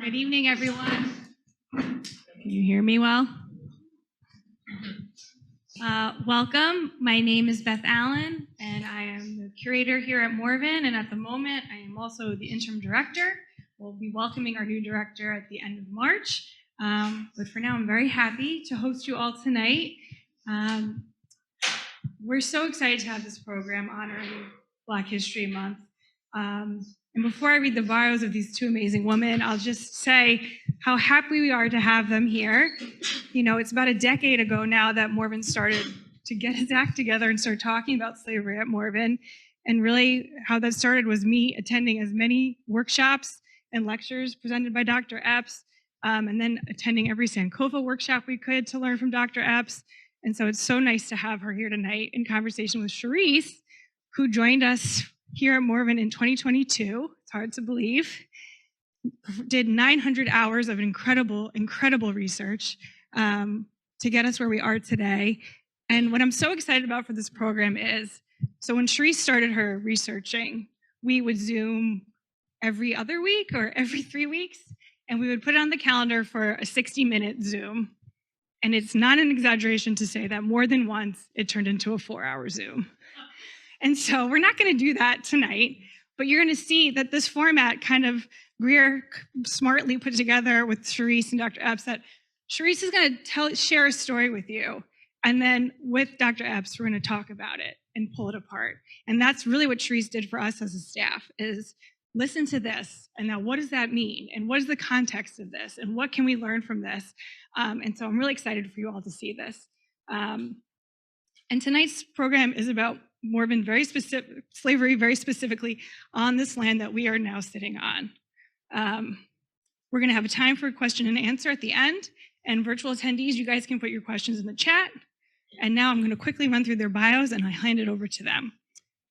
Good evening, everyone. Can you hear me well? Welcome. My name is Beth Allen, and I am the curator here at Morven, and at the moment, I am also the interim director. We'll be welcoming our new director at the end of March, but for now, I'm very happy to host you all tonight. We're so excited to have this program honoring Black History Month. And before I read the bios of these two amazing women, I'll just say how happy we are to have them here. You know, it's about a decade ago now that Morven started to get his act together and start talking about slavery at Morven. And really how that started was me attending as many workshops and lectures presented by Dr. Epps, and then attending every Sankofa workshop we could to learn from Dr. Epps. And so it's so nice to have her here tonight in conversation with Sharece, who joined us here at Morven in 2022, it's hard to believe, did 900 hours of incredible research to get us where we are today. And what I'm so excited about for this program is, so when Sharece started her researching, we would Zoom every other week or every 3 weeks, and we would put it on the calendar for a 60-minute Zoom. And it's not an exaggeration to say that more than once it turned into a 4-hour Zoom. And so we're not going to do that tonight, but you're going to see that this format kind of Greer smartly put together with Sharece and Dr. Epps, that Sharece is going to share a story with you. And then with Dr. Epps, we're going to talk about it and pull it apart. And that's really what Sharece did for us as a staff, is listen to this. And now what does that mean? And what is the context of this? And what can we learn from this? And so I'm really excited for you all to see this. And tonight's program is about Morven, slavery very specifically on this land that we are now sitting on. We're going to have a time for a question and answer at the end, and virtual attendees, you guys can put your questions in the chat. And now I'm going to quickly run through their bios and I hand it over to them.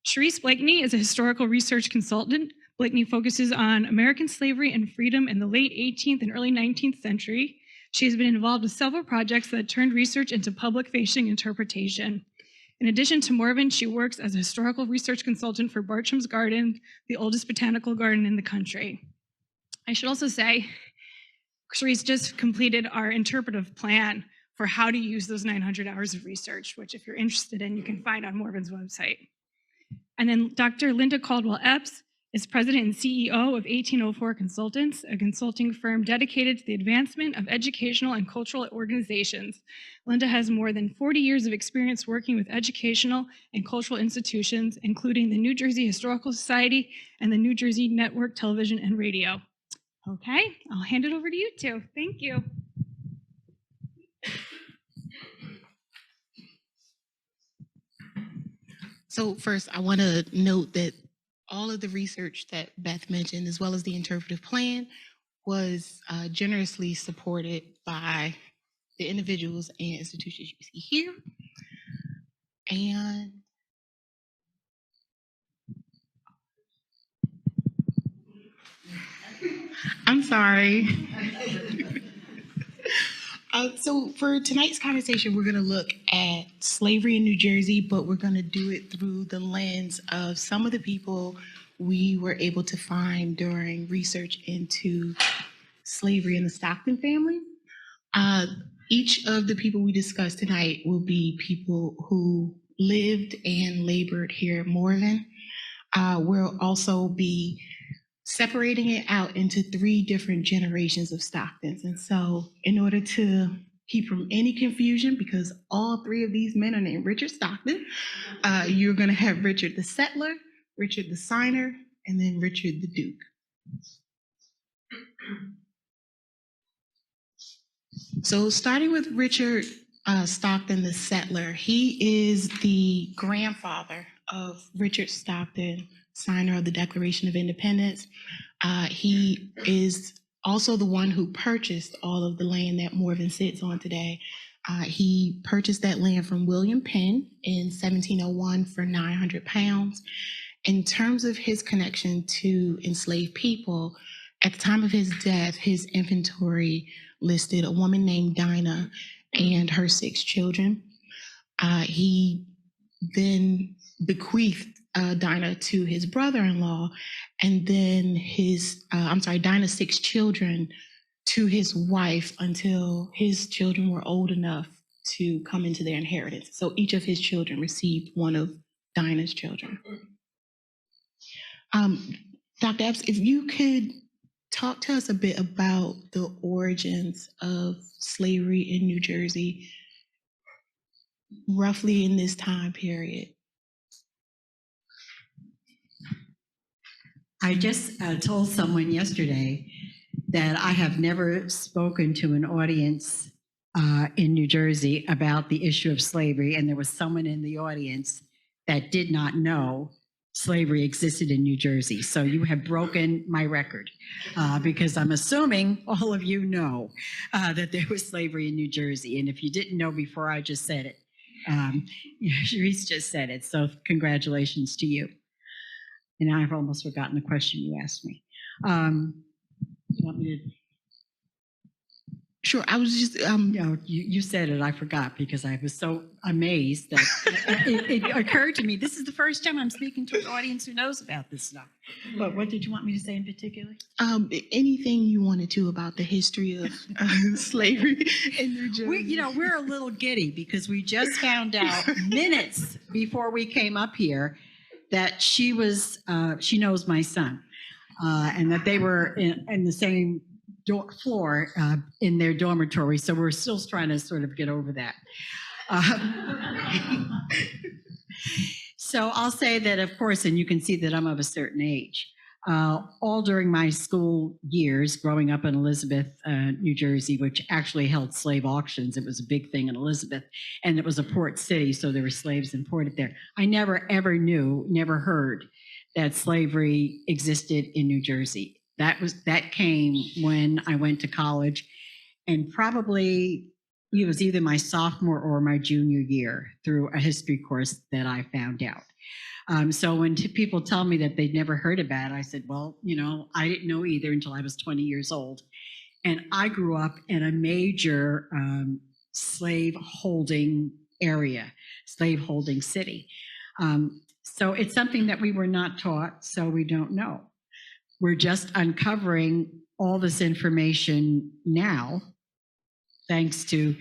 Sharece Blakney is a historical research consultant. Blakney focuses on American slavery and freedom in the late 18th and early 19th century. She has been involved with several projects that turned research into public-facing interpretation. In addition to Morven, she works as a historical research consultant for Bartram's Garden, the oldest botanical garden in the country. I should also say, Sharece just completed our interpretive plan for how to use those 900 hours of research, which if you're interested in, you can find on Morven's website. And then Dr. Linda Caldwell Epps is president and CEO of 1804 Consultants, a consulting firm dedicated to the advancement of educational and cultural organizations. Linda has more than 40 years of experience working with educational and cultural institutions, including the New Jersey Historical Society and the New Jersey Network Television and Radio. Okay, I'll hand it over to you two. Thank you. So first, I want to note that all of the research that Beth mentioned, as well as the interpretive plan, was generously supported by the individuals and institutions you see here. And I'm sorry. So for tonight's conversation, we're going to look at slavery in New Jersey, but we're going to do it through the lens of some of the people we were able to find during research into slavery in the Stockton family. Each of the people we discuss tonight will be people who lived and labored here at Morven. We'll also be separating it out into 3 different generations of Stocktons. And so in order to keep from any confusion, because all 3 of these men are named Richard Stockton, you're going to have Richard the settler, Richard the signer, and then Richard the Duke. So starting with Richard Stockton the settler, he is the grandfather of Richard Stockton, signer of the Declaration of Independence. He is also the one who purchased all of the land that Morven sits on today. He purchased that land from William Penn in 1701 for 900 pounds. In terms of his connection to enslaved people, at the time of his death, his inventory listed a woman named Dinah and her 6 children. He then bequeathed Dinah to his brother-in-law, and then Dinah's 6 children to his wife until his children were old enough to come into their inheritance. So each of his children received one of Dinah's children. Dr. Epps, if you could talk to us a bit about the origins of slavery in New Jersey, roughly in this time period. I just told someone yesterday that I have never spoken to an audience in New Jersey about the issue of slavery, and there was someone in the audience that did not know slavery existed in New Jersey. So you have broken my record because I'm assuming all of you know that there was slavery in New Jersey. And if you didn't know before I just said it, Sharece just said it. So congratulations to you. And I've almost forgotten the question you asked me. You want me to? Sure, I was just... you said it, I forgot because I was so amazed that it occurred to me, this is the first time I'm speaking to an audience who knows about this stuff. But what did you want me to say in particular? Anything you wanted to about the history of slavery in New Jersey. We're a little giddy because we just found out minutes before we came up here that she knows my son, and that they were in the same floor in their dormitory. So we're still trying to sort of get over that. So I'll say that, of course, and you can see that I'm of a certain age. All during my school years, growing up in Elizabeth, New Jersey, which actually held slave auctions. It was a big thing in Elizabeth, and it was a port city, so there were slaves imported there. I never heard that slavery existed in New Jersey. That came when I went to college, and probably it was either my sophomore or my junior year through a history course that I found out. So when people tell me that they'd never heard about it, I said, well, I didn't know either until I was 20 years old. And I grew up in a major slave-holding area, slave-holding city. So it's something that we were not taught, so we don't know. We're just uncovering all this information now, thanks to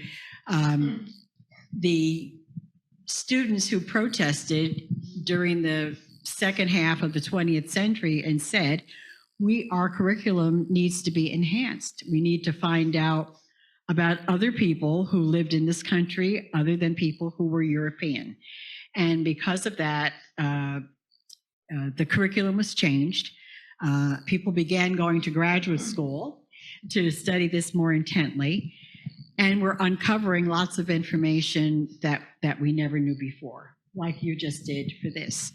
the students who protested during the second half of the 20th century and said, our curriculum needs to be enhanced. We need to find out about other people who lived in this country other than people who were European. And because of that, the curriculum was changed. People began going to graduate school to study this more intently, and we're uncovering lots of information that we never knew before, like you just did for this.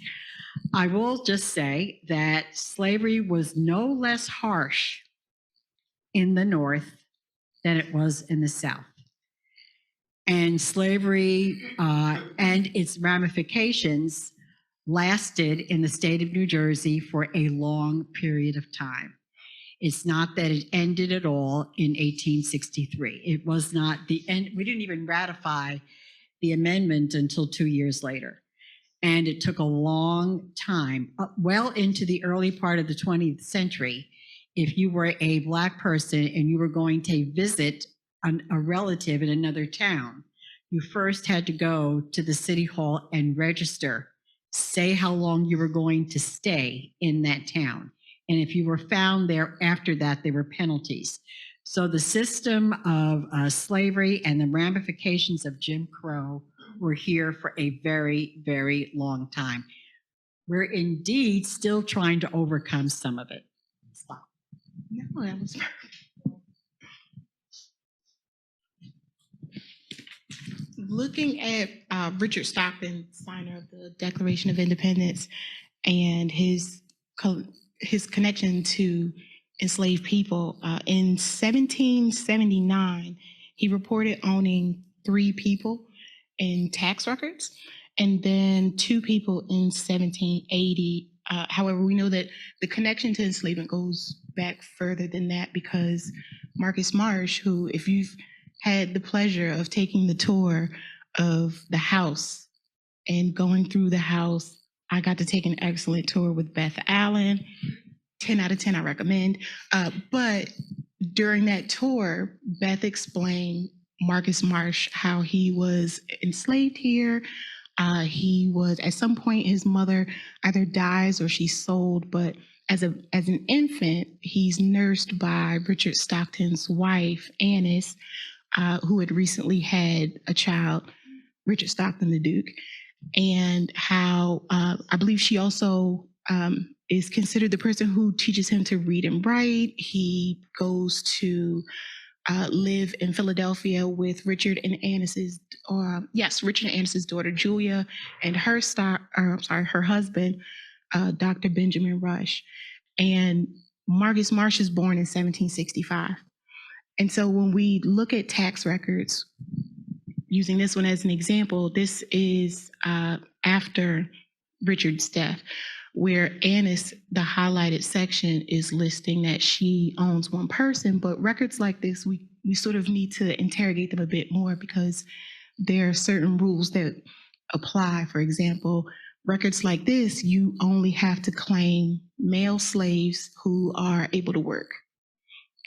I will just say that slavery was no less harsh in the North than it was in the South. And slavery and its ramifications lasted in the state of New Jersey for a long period of time. It's not that it ended at all in 1863. It was not the end. We didn't even ratify the amendment until 2 years later. And it took a long time, well into the early part of the 20th century. If you were a Black person and you were going to visit a relative in another town, you first had to go to the city hall and register, say how long you were going to stay in that town. And if you were found there after that, there were penalties. So the system of slavery and the ramifications of Jim Crow were here for a very, very long time. We're indeed still trying to overcome some of it. Stop. No, that was looking at Richard Stockton, signer of the Declaration of Independence, and his connection to enslaved people. In 1779, he reported owning 3 people in tax records, and then 2 people in 1780. However, we know that the connection to enslavement goes back further than that, because Marcus Marsh, who, if you've had the pleasure of taking the tour of the house and going through the house, I got to take an excellent tour with Beth Allen. 10 out of 10, I recommend. But during that tour, Beth explained Marcus Marsh, how he was enslaved here. He was, at some point, his mother either dies or she's sold, but as an infant, he's nursed by Richard Stockton's wife, Annis, who had recently had a child, Richard Stockton, the Duke, and how I believe she also is considered the person who teaches him to read and write. He goes to live in Philadelphia with Richard and Annis's daughter Julia, and her husband, Dr. Benjamin Rush. And Marcus Marsh is born in 1765. And so when we look at tax records, using this one as an example, this is after Richard's death, where Annis, the highlighted section, is listing that she owns one person. But records like this, we sort of need to interrogate them a bit more, because there are certain rules that apply. For example, records like this, you only have to claim male slaves who are able to work.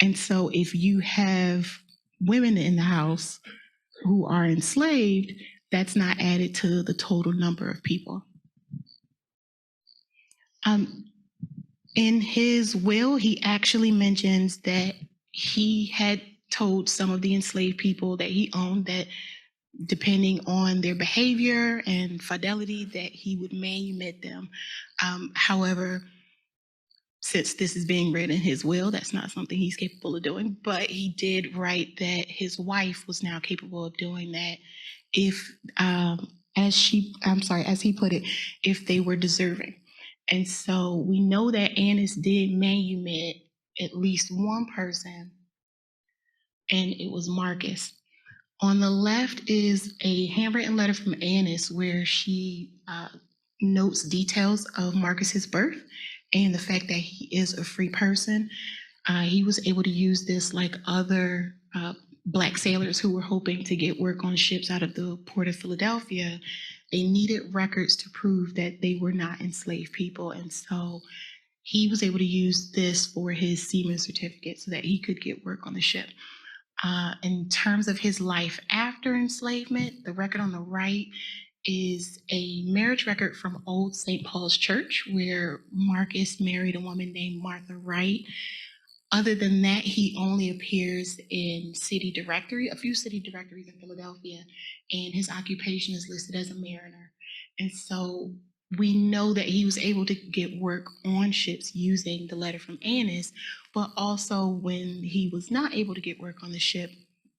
And so if you have women in the house who are enslaved, that's not added to the total number of people. In his will, he actually mentions that he had told some of the enslaved people that he owned that depending on their behavior and fidelity, that he would manumit them. However, since this is being read in his will, that's not something he's capable of doing, but he did write that his wife was now capable of doing that if, as he put it, if they were deserving. And so we know that Annis did manumit at least one person, and it was Marcus. On the left is a handwritten letter from Annis where she notes details of Marcus's birth and the fact that he is a free person. He was able to use this like other Black sailors who were hoping to get work on ships out of the port of Philadelphia. They needed records to prove that they were not enslaved people. And so he was able to use this for his seaman certificate so that he could get work on the ship. In terms of his life after enslavement, the record on the right is a marriage record from Old St. Paul's Church, where Marcus married a woman named Martha Wright. Other than that, he only appears in city directory, a few city directories in Philadelphia, and his occupation is listed as a mariner. And so we know that he was able to get work on ships using the letter from Annis, but also when he was not able to get work on the ship,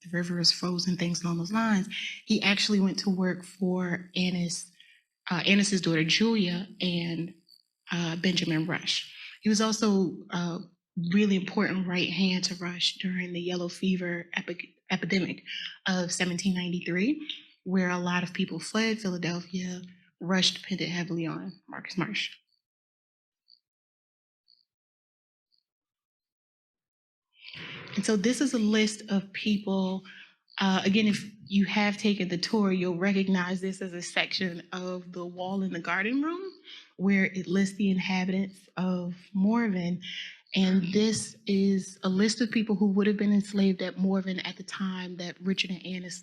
the river is frozen, things along those lines, he actually went to work for Annis's daughter Julia and Benjamin Rush. He was also really important right hand to Rush during the yellow fever epidemic of 1793, where a lot of people fled Philadelphia. Rush depended heavily on Marcus Marsh. And so this is a list of people. Again, if you have taken the tour, you'll recognize this as a section of the wall in the garden room where it lists the inhabitants of Morven. And this is a list of people who would have been enslaved at Morven at the time that Richard and Annis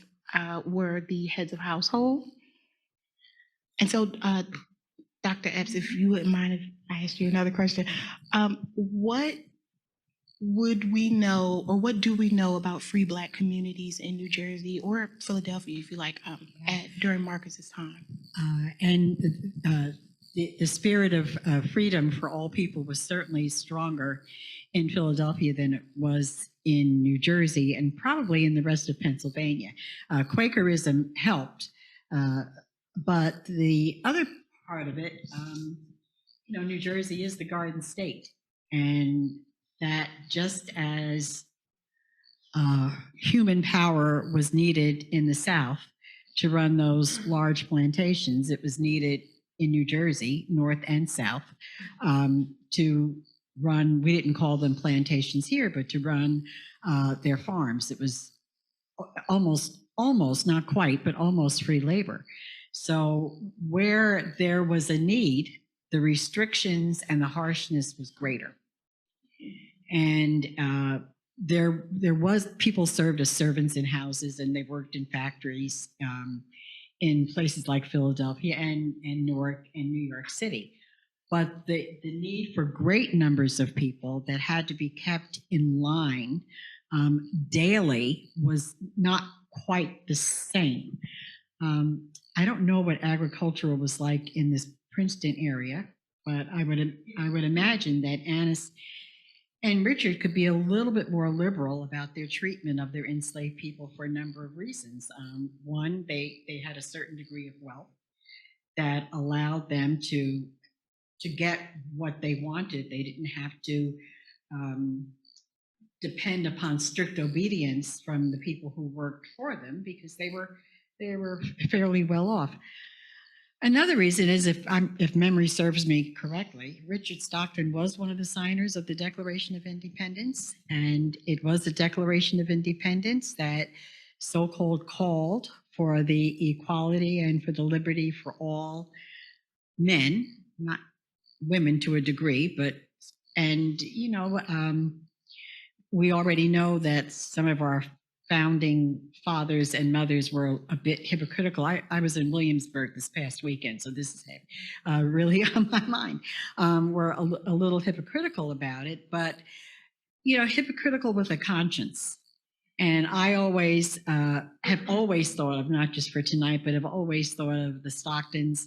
were the heads of household. And so, Dr. Epps, if you wouldn't mind if I asked you another question, what would we know, or what do we know about free Black communities in New Jersey or Philadelphia, if you like, during Marcus's time? The spirit of freedom for all people was certainly stronger in Philadelphia than it was in New Jersey and probably in the rest of Pennsylvania. Quakerism helped, but the other part of it, New Jersey is the Garden State, and that just as human power was needed in the South to run those large plantations, it was needed in New Jersey, North and South, to run, we didn't call them plantations here, but to run their farms. It was almost, not quite, but almost free labor. So where there was a need, the restrictions and the harshness was greater. And there was people served as servants in houses, and they worked in factories in places like Philadelphia and Newark and New York City. But the need for great numbers of people that had to be kept in line daily was not quite the same. I don't know what agricultural was like in this Princeton area, but I would imagine that Annis and Richard could be a little bit more liberal about their treatment of their enslaved people for a number of reasons. One, they had a certain degree of wealth that allowed them to get what they wanted. They didn't have to depend upon strict obedience from the people who worked for them because they were fairly well off. Another reason is, if memory serves me correctly, Richard Stockton was one of the signers of the Declaration of Independence, and it was the Declaration of Independence that so-called called for the equality and for the liberty for all men, not women to a degree, but, and, we already know that some of our founding fathers and mothers were a bit hypocritical. I was in Williamsburg this past weekend, so this is really on my mind. We're a little hypocritical about it, but, hypocritical with a conscience. And I always have always thought of, not just for tonight, but have always thought of the Stocktons,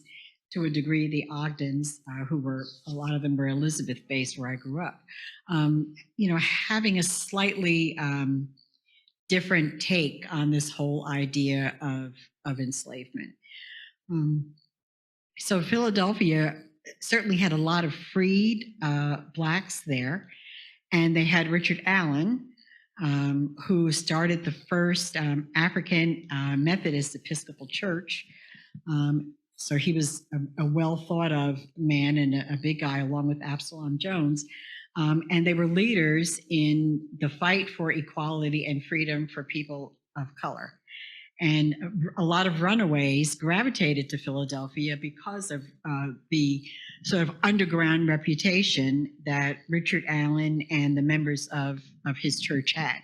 to a degree, the Ogdens, who were, a lot of them were Elizabeth-based where I grew up, having a slightly different take on this whole idea of enslavement. So Philadelphia certainly had a lot of freed Blacks there, and they had Richard Allen, who started the first African Methodist Episcopal Church. So he was a well thought of man and a big guy, along with Absalom Jones. And they were leaders in the fight for equality and freedom for people of color. And a lot of runaways gravitated to Philadelphia because of the sort of underground reputation that Richard Allen and the members of his church had.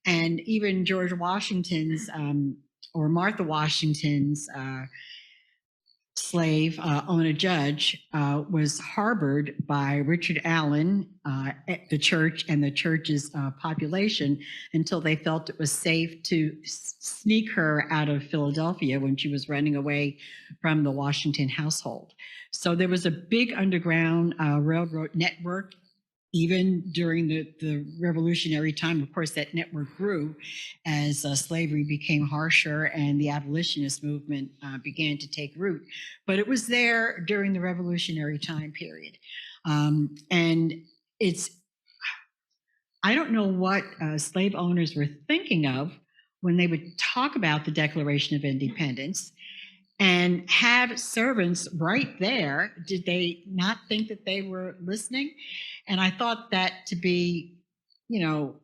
And even George Washington's, or Martha Washington's, slave, Ona Judge, was harbored by Richard Allen, the church, and the church's population until they felt it was safe to sneak her out of Philadelphia when she was running away from the Washington household. So there was a big underground railroad network. Even during the revolutionary time, of course, that network grew as slavery became harsher and the abolitionist movement began to take root. But it was there during the revolutionary time period. And I don't know what slave owners were thinking of when they would talk about the Declaration of Independence and have servants right there. Did they not think that they were listening? And I thought that to be,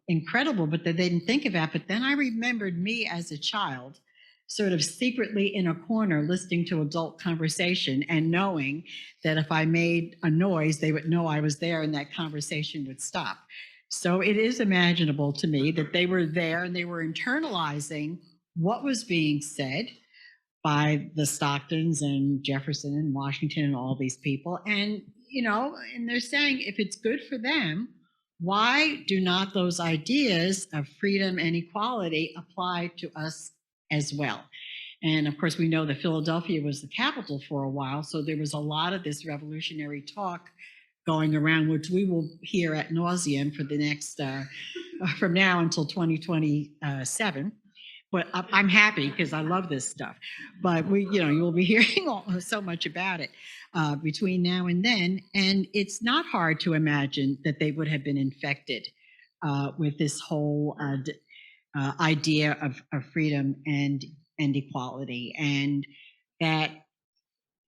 incredible, but that they didn't think of that. But then I remembered me as a child, sort of secretly in a corner listening to adult conversation and knowing that if I made a noise, they would know I was there and that conversation would stop. So it is imaginable to me that they were there and they were internalizing what was being said by the Stocktons and Jefferson and Washington and all these people. And, and they're saying, if it's good for them, why do not those ideas of freedom and equality apply to us as well? And of course, we know that Philadelphia was the capital for a while, so there was a lot of this revolutionary talk going around, which we will hear ad nauseum for the next, from now until 2027. But I'm happy because I love this stuff. But you'll be hearing so much about it between now and then. And it's not hard to imagine that they would have been infected with this whole idea of freedom and equality. And that,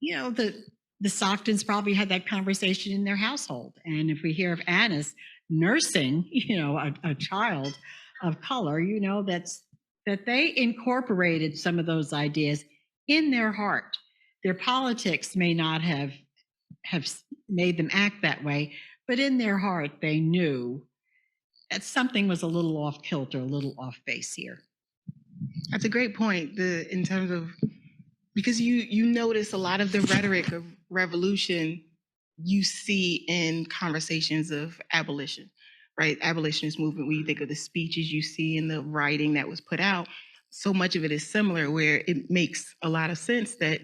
the Stocktons probably had that conversation in their household. And if we hear of Annis nursing, a child of color, that they incorporated some of those ideas in their heart. Their politics may not have made them act that way, but in their heart, they knew that something was a little off kilter, a little off base here. That's a great point. In terms of, because you notice a lot of the rhetoric of revolution you see in conversations of abolition, right? Abolitionist movement. When you think of the speeches you see in the writing that was put out, so much of it is similar, where it makes a lot of sense that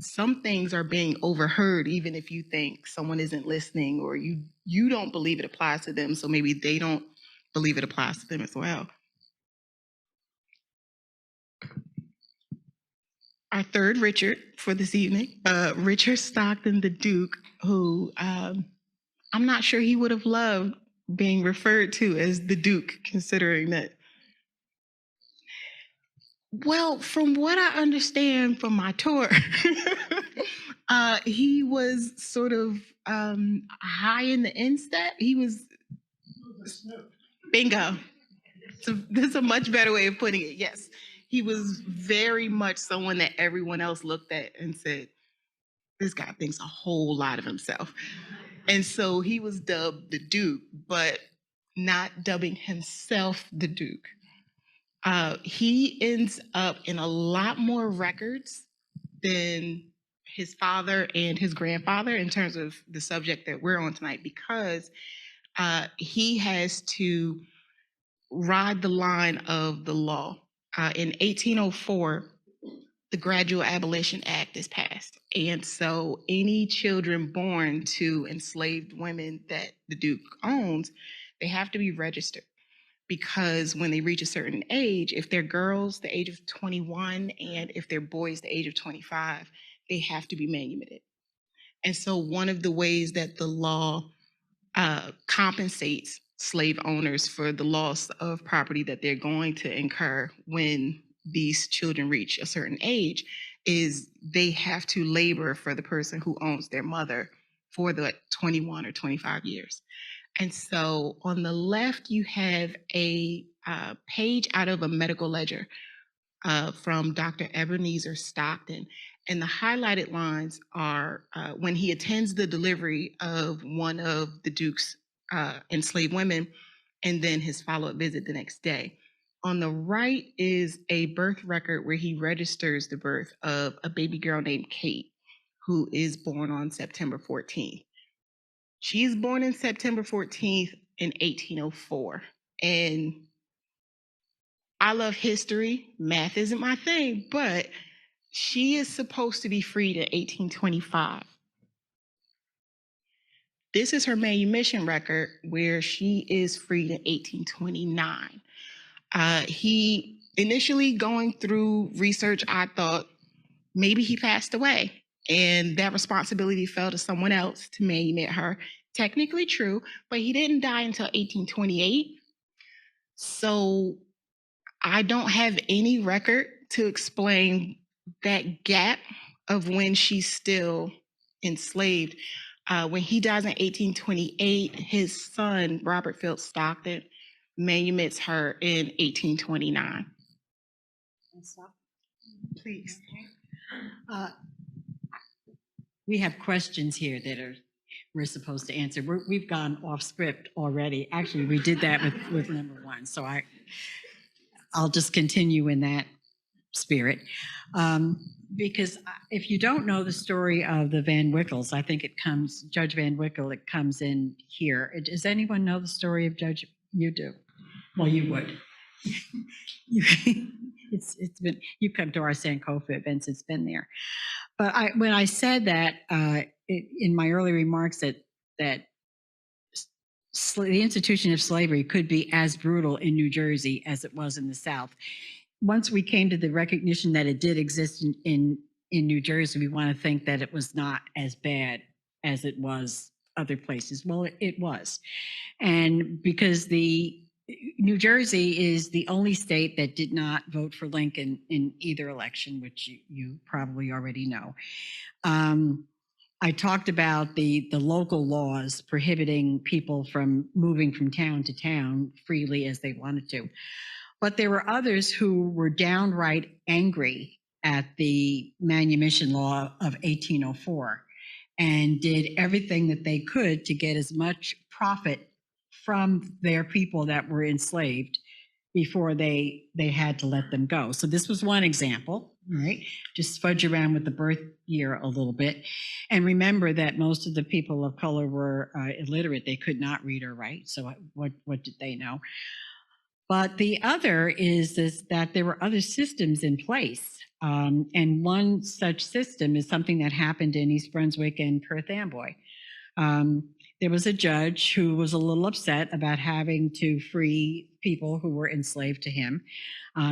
some things are being overheard, even if you think someone isn't listening, or you don't believe it applies to them, so maybe they don't believe it applies to them as well. Our third Richard for this evening, Richard Stockton, the Duke, who I'm not sure he would have loved being referred to as the Duke, considering that. Well, from what I understand from my tour, he was sort of high in the instep. He was, bingo. So that's a much better way of putting it. Yes, he was very much someone that everyone else looked at and said, this guy thinks a whole lot of himself. And so he was dubbed the Duke, but not dubbing himself the Duke. He ends up in a lot more records than his father and his grandfather in terms of the subject that we're on tonight, because he has to ride the line of the law. In 1804, the Gradual Abolition Act is passed. And so any children born to enslaved women that the Duke owns, they have to be registered, because when they reach a certain age, if they're girls, the age of 21, and if they're boys, the age of 25, they have to be manumitted. And so one of the ways that the law compensates slave owners for the loss of property that they're going to incur when these children reach a certain age is they have to labor for the person who owns their mother for the 21 or 25 years. And so on the left, you have a page out of a medical ledger from Dr. Ebenezer Stockton. And the highlighted lines are when he attends the delivery of one of the Duke's enslaved women, and then his follow-up visit the next day. On the right is a birth record where he registers the birth of a baby girl named Kate, who is born on September 14th. She's born in September 14th in 1804. And I love history. Math isn't my thing, but she is supposed to be freed in 1825. This is her manumission record where she is freed in 1829. He initially, going through research, I thought maybe he passed away and that responsibility fell to someone else to manumit her. Technically true, but he didn't die until 1828. So I don't have any record to explain that gap of when she's still enslaved. When he dies in 1828, his son, Robert Phillips Stockton, manumits her in 1829. Please. We have questions here that we're supposed to answer. We've gone off script already. Actually, we did that with number one. So I'll just continue in that spirit. Because if you don't know the story of the Van Wickles, I think Judge Van Wickle, it comes in here. Does anyone know the story of Judge? You do. Well, you would. It's been, you come to our Sankofa events, it's been there. But when I said that in my early remarks that the institution of slavery could be as brutal in New Jersey as it was in the South, once we came to the recognition that it did exist in New Jersey, we want to think that it was not as bad as it was other places. Well, it was. And because New Jersey is the only state that did not vote for Lincoln in either election, which you probably already know. I talked about the local laws prohibiting people from moving from town to town freely as they wanted to. But there were others who were downright angry at the manumission law of 1804 and did everything that they could to get as much profit from their people that were enslaved before they had to let them go. So this was one example, right? Just fudge around with the birth year a little bit. And remember that most of the people of color were illiterate. They could not read or write. So what did they know? But the other is that there were other systems in place. And one such system is something that happened in East Brunswick and Perth Amboy. There was a judge who was a little upset about having to free people who were enslaved to him.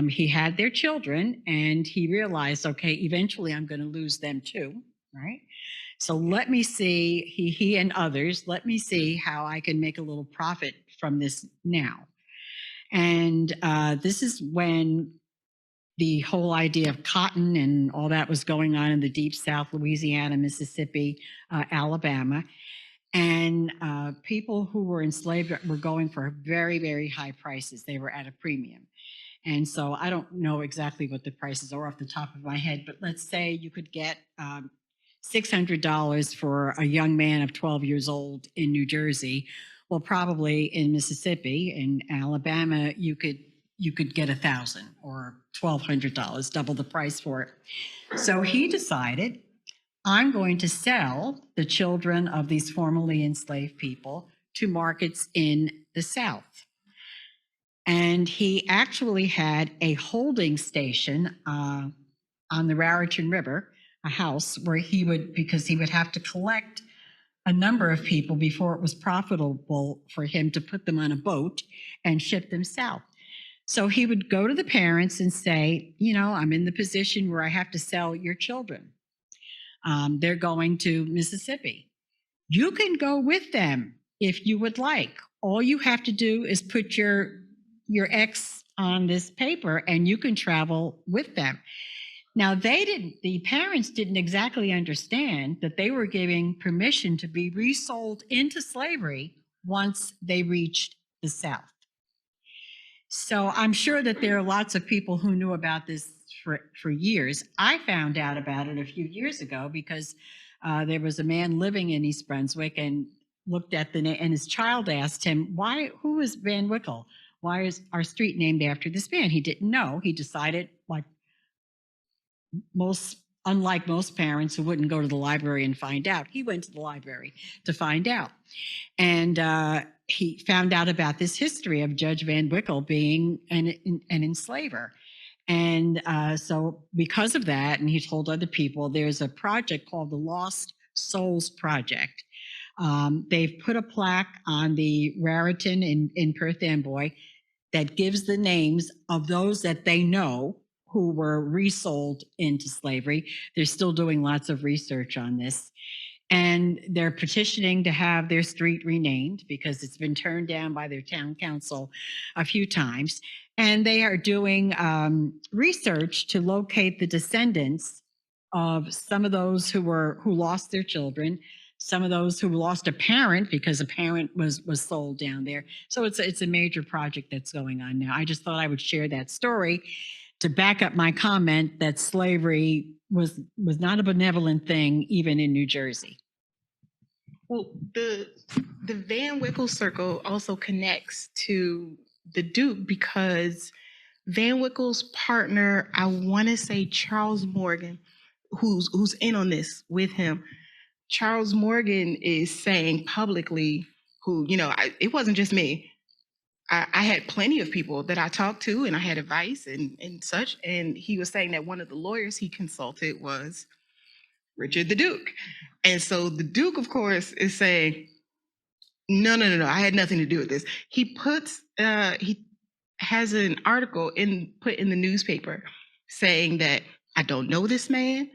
He had their children and he realized, okay, eventually I'm going to lose them too, right? So let me see, he and others, let me see how I can make a little profit from this now. And this is when the whole idea of cotton and all that was going on in the deep South, Louisiana, Mississippi, Alabama. And people who were enslaved were going for very, very high prices. They were at a premium. And so I don't know exactly what the prices are off the top of my head, but let's say you could get $600 for a young man of 12 years old in New Jersey. Well, probably in Mississippi and Alabama, you could get $1,000 or $1,200, double the price for it. So he decided, I'm going to sell the children of these formerly enslaved people to markets in the South. And he actually had a holding station on the Raritan River, a house where because he would have to collect a number of people before it was profitable for him to put them on a boat and ship them south. So he would go to the parents and say, I'm in the position where I have to sell your children. They're going to Mississippi. You can go with them if you would like. All you have to do is put your X on this paper and you can travel with them. Now, the parents didn't exactly understand that they were giving permission to be resold into slavery once they reached the South. So I'm sure that there are lots of people who knew about this for years. I found out about it a few years ago because there was a man living in East Brunswick and looked at the name, and his child asked him, who is Van Wickle? Why is our street named after this man? He didn't know. He decided, unlike most parents who wouldn't go to the library and find out, he went to the library to find out. And he found out about this history of Judge Van Wickle being an enslaver. And so because of that, and he told other people, there's a project called the Lost Souls Project. They've put a plaque on the Raritan in Perth Amboy that gives the names of those that they know who were resold into slavery. They're still doing lots of research on this. And they're petitioning to have their street renamed because it's been turned down by their town council a few times. And they are doing research to locate the descendants of some of those who lost their children, some of those who lost a parent because a parent was sold down there. So it's a major project that's going on now. I just thought I would share that story to back up my comment that slavery was not a benevolent thing, even in New Jersey. Well, the Van Wickle circle also connects to the Duke because Van Wickle's partner, I want to say Charles Morgan, who's in on this with him. Charles Morgan is saying publicly, it wasn't just me. I had plenty of people that I talked to and I had advice and such. And he was saying that one of the lawyers he consulted was Richard the Duke. And so the Duke, of course, is saying, no, I had nothing to do with this. He has an article put in the newspaper saying that I don't know this man.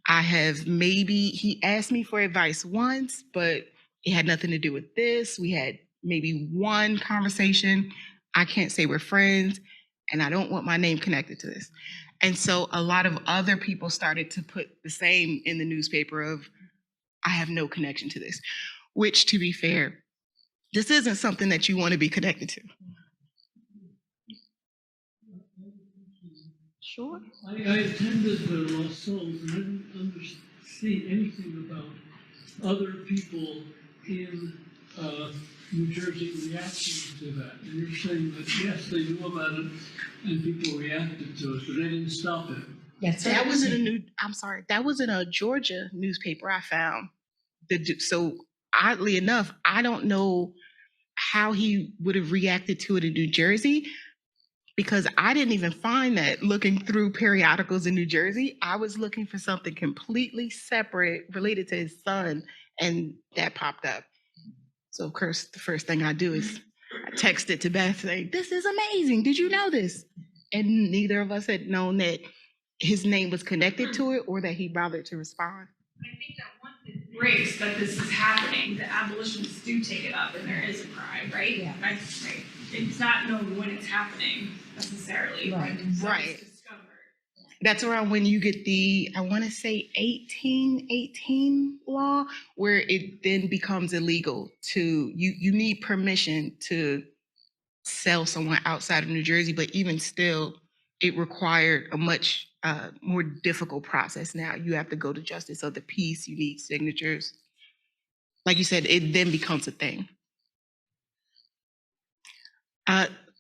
He asked me for advice once, but it had nothing to do with this. We had maybe one conversation. I can't say we're friends, and I don't want my name connected to this. And so a lot of other people started to put the same in the newspaper of, I have no connection to this, which, to be fair, this isn't something that you want to be connected to. Sure. I attended the Lost Souls and I didn't see anything about other people in New Jersey reacting to that. And you're saying that, yes, they knew about it and people reacted to it, but they didn't stop it. That was that was in a Georgia newspaper I found. So oddly enough, I don't know how he would have reacted to it in New Jersey, because I didn't even find that looking through periodicals in New Jersey. I was looking for something completely separate related to his son, and that popped up. So of course, the first thing I do is I texted to Beth saying, "This is amazing. Did you know this?" And neither of us had known that his name was connected to it or that he bothered to respond. I think that once it breaks that this is happening, the abolitionists do take it up and there is a cry, right? Yeah. That's right. It's not known when it's happening necessarily. Right. Right. It's discovered. That's around when you get the, I want to say 1818 law, where it then becomes illegal to, you need permission to sell someone outside of New Jersey, but even still, it required a much more difficult process now. You have to go to justice of the peace, you need signatures. Like you said, it then becomes a thing.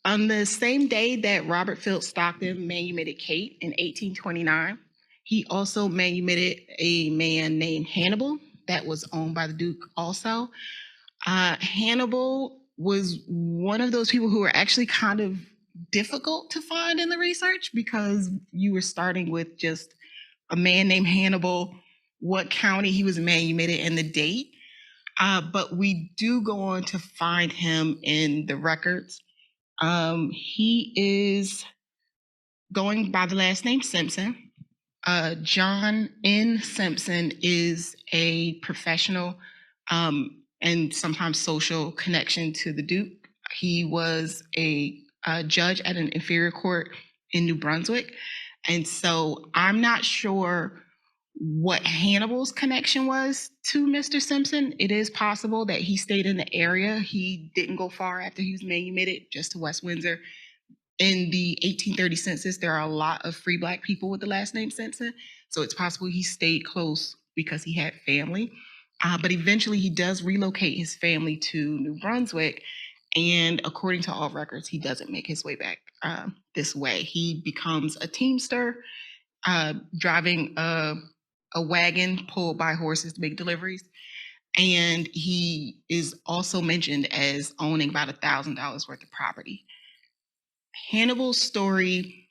On the same day that Robert Phillips Stockton manumitted Kate in 1829, he also manumitted a man named Hannibal that was owned by the Duke also. Hannibal was one of those people who were actually kind of difficult to find in the research, because you were starting with just a man named Hannibal, what county he was manumitted, and the date. But we do go on to find him in the records. He is going by the last name Simpson. John N. Simpson is a professional and sometimes social connection to the Duke. He was a judge at an inferior court in New Brunswick. And so I'm not sure what Hannibal's connection was to Mr. Simpson. It is possible that he stayed in the area. He didn't go far after he was manumitted, just to West Windsor. In the 1830 census, there are a lot of free Black people with the last name Simpson. So it's possible he stayed close because he had family. But eventually he does relocate his family to New Brunswick. And according to all records, he doesn't make his way back this way. He becomes a teamster, driving a wagon pulled by horses to make deliveries. And he is also mentioned as owning about $1,000 worth of property. Hannibal's story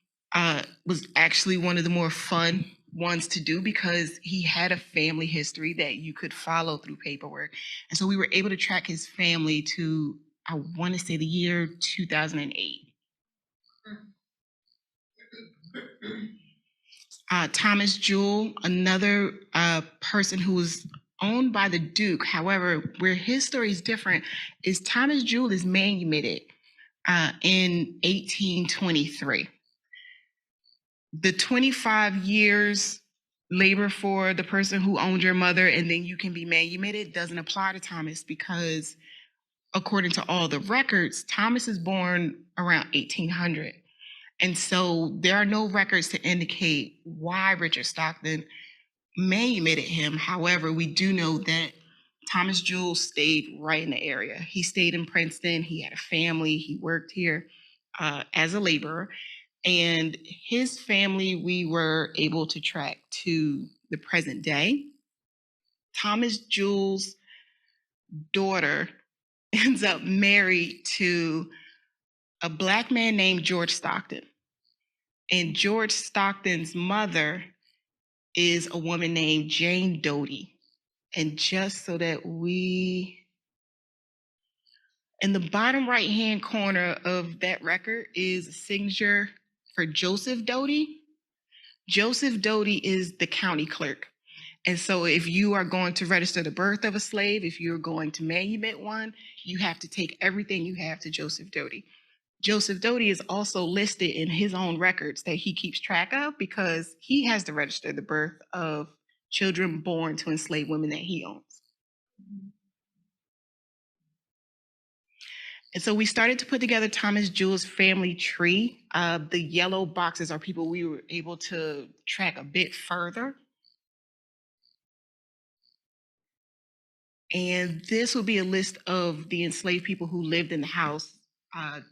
was actually one of the more fun ones to do, because he had a family history that you could follow through paperwork. And so we were able to track his family to, I want to say, the year 2008. Thomas Jewell, another person who was owned by the Duke. However, where his story is different is Thomas Jewell is manumitted in 1823. The 25 years labor for the person who owned your mother and then you can be manumitted doesn't apply to Thomas, because according to all the records, Thomas is born around 1800. And so there are no records to indicate why Richard Stockton manumitted him. However, we do know that Thomas Jewell stayed right in the area. He stayed in Princeton. He had a family. He worked here as a laborer. And his family, we were able to track to the present day. Thomas Jewell's daughter ends up married to a Black man named George Stockton. And George Stockton's mother is a woman named Jane Doty. And just so that in the bottom right-hand corner of that record is a signature for Joseph Doty. Joseph Doty is the county clerk. And so if you are going to register the birth of a slave, if you're going to manumit one, you have to take everything you have to Joseph Doty. Joseph Doty is also listed in his own records that he keeps track of, because he has to register the birth of children born to enslaved women that he owns. And so we started to put together Thomas Jewell's family tree. The yellow boxes are people we were able to track a bit further. And this will be a list of the enslaved people who lived in the house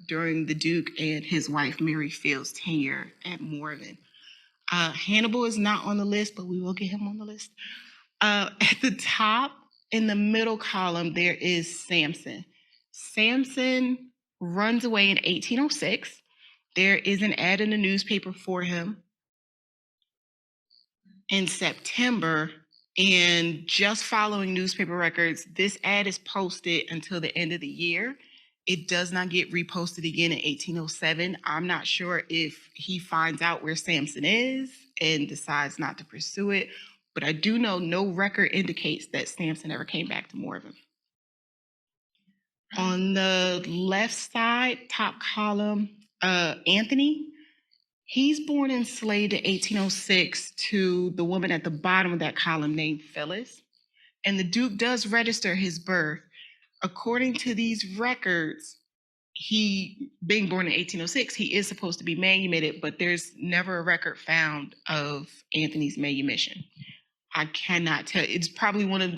during the Duke and his wife Mary Field's tenure at Morven. Hannibal is not on the list, but we will get him on the list. At the top, in the middle column, there is Samson. Samson runs away in 1806. There is an ad in the newspaper for him in September, and just following newspaper records, this ad is posted until the end of the year. It does not get reposted again in 1807. I'm not sure if he finds out where Samson is and decides not to pursue it, but I do know no record indicates that Samson ever came back to Morven. On the left side, top column, Anthony. He's born enslaved in 1806 to the woman at the bottom of that column named Phyllis. And the Duke does register his birth. According to these records, he, being born in 1806, he is supposed to be manumitted, but there's never a record found of Anthony's manumission. I cannot tell. It's probably one of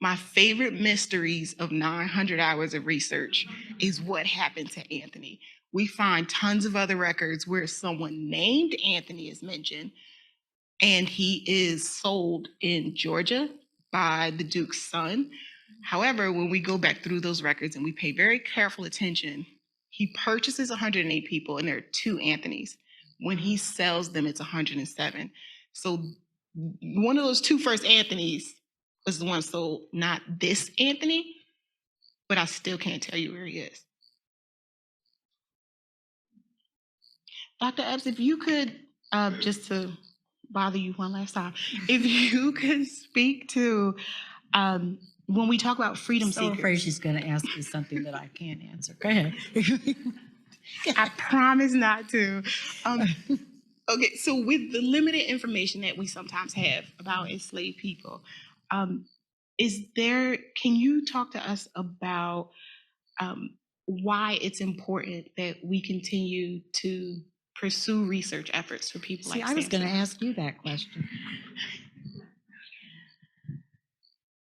my favorite mysteries of 900 hours of research is what happened to Anthony. We find tons of other records where someone named Anthony is mentioned, and he is sold in Georgia by the Duke's son. However, when we go back through those records and we pay very careful attention, he purchases 108 people, and there are 2 Anthonys. When he sells them, it's 107. So one of those 2 first Anthonys was the one sold, not this Anthony, but I still can't tell you where he is. Dr. Epps, if you could, just to bother you one last time, if you could speak to when we talk about freedom I'm so seekers. afraid she's going to ask me something that I can't answer. Go ahead. I promise not to. Okay, so with the limited information that we sometimes have about enslaved people, can you talk to us about why it's important that we continue to pursue research efforts for people See, like I was going to Samson? ask you that question.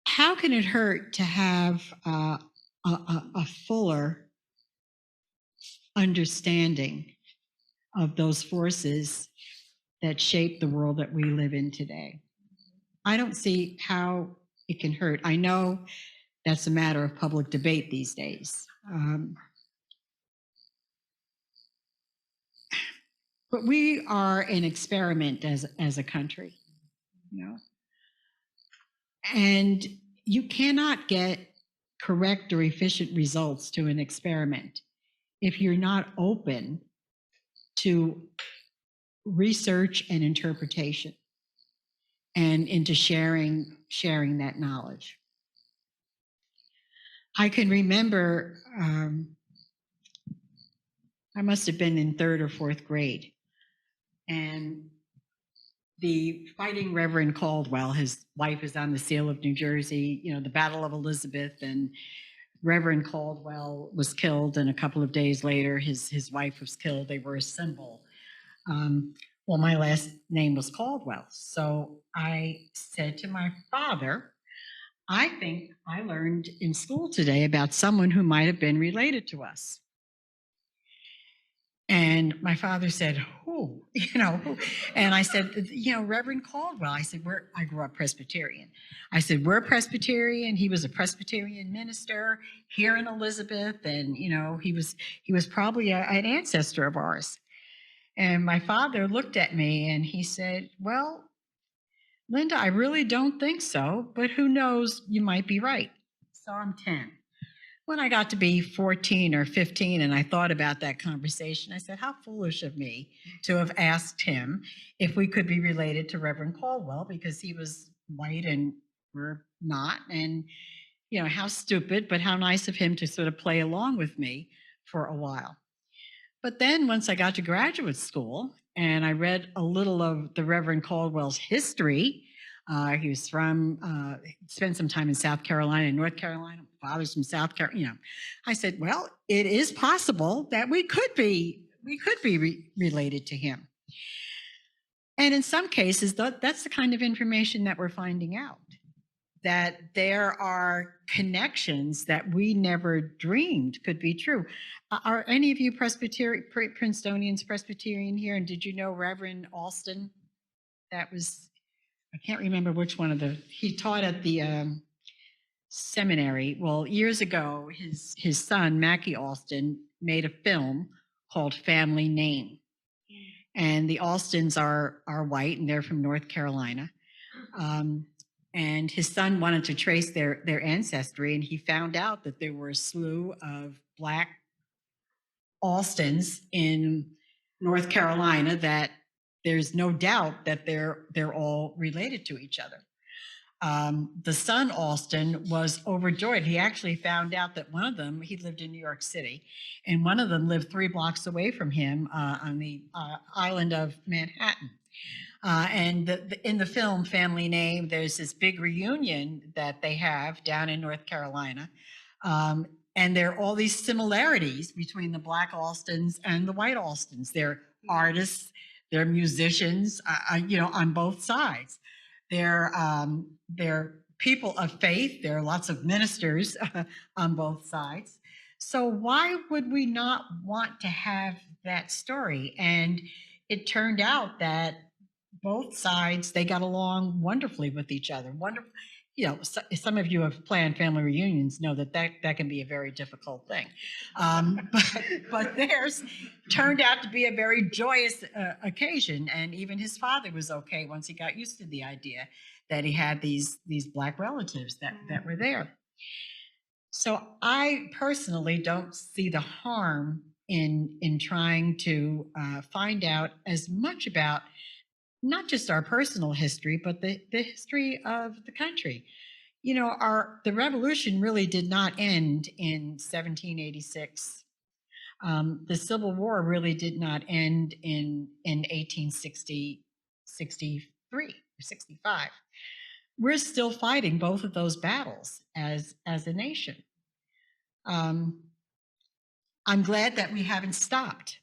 How can it hurt to have a fuller understanding of those forces that shape the world that we live in today? I don't see how it can hurt. I know that's a matter of public debate these days. But we are an experiment as a country, you know? And you cannot get correct or efficient results to an experiment if you're not open to research and interpretation and into sharing that knowledge. I can remember I must have been in 3rd or 4th grade, and the fighting Reverend Caldwell, his wife is on the seal of New Jersey, you know, the Battle of Elizabeth, and Reverend Caldwell was killed, and a couple of days later, his wife was killed. They were a symbol. Well, my last name was Caldwell. So I said to my father, I think I learned in school today about someone who might have been related to us. And my father said, who? You know, who? And I said, you know, Reverend Caldwell. I said, I grew up Presbyterian. I said, we're Presbyterian. He was a Presbyterian minister here in Elizabeth. And, you know, he was probably an ancestor of ours. And my father looked at me and he said, well, Linda, I really don't think so, but who knows, you might be right. So I'm 10. When I got to be 14 or 15 and I thought about that conversation, I said, how foolish of me to have asked him if we could be related to Reverend Caldwell, because he was white and we're not. And, you know, how stupid, but how nice of him to sort of play along with me for a while. But then once I got to graduate school and I read a little of the Reverend Caldwell's history, He was from, spent some time in South Carolina and North Carolina. Father's from South Carolina. You know, I said, well, it is possible that we could be related to him. And in some cases, that's the kind of information that we're finding out, that there are connections that we never dreamed could be true. Are any of you Princetonians Presbyterian here? And did you know Reverend Alston? That was, I can't remember which one of he taught at the seminary. Well, years ago, his son, Mackie Alston, made a film called Family Name. And the Alstons are white, and they're from North Carolina. And his son wanted to trace their ancestry, and he found out that there were a slew of Black Alstons in North Carolina, that there's no doubt that they're all related to each other. The son, Alston, was overjoyed. He actually found out that one of them, he lived in New York City, and one of them lived 3 blocks away from him on the island of Manhattan. And in the film Family Name, there's this big reunion that they have down in North Carolina. And there are all these similarities between the Black Alstons and the white Alstons. They're artists, they're musicians, you know, on both sides. They're people of faith. There are lots of ministers on both sides. So why would we not want to have that story? And it turned out that both sides, they got along wonderfully with each other. Wonderful. You know, some of you have planned family reunions know that can be a very difficult thing. But theirs turned out to be a very joyous occasion. And even his father was okay once he got used to the idea that he had these Black relatives that were there. So I personally don't see the harm in trying to find out as much about not just our personal history, but the history of the country. You know, the revolution really did not end in 1786. The Civil War really did not end in 1860, 63 or 65. We're still fighting both of those battles as a nation. I'm glad that we haven't stopped.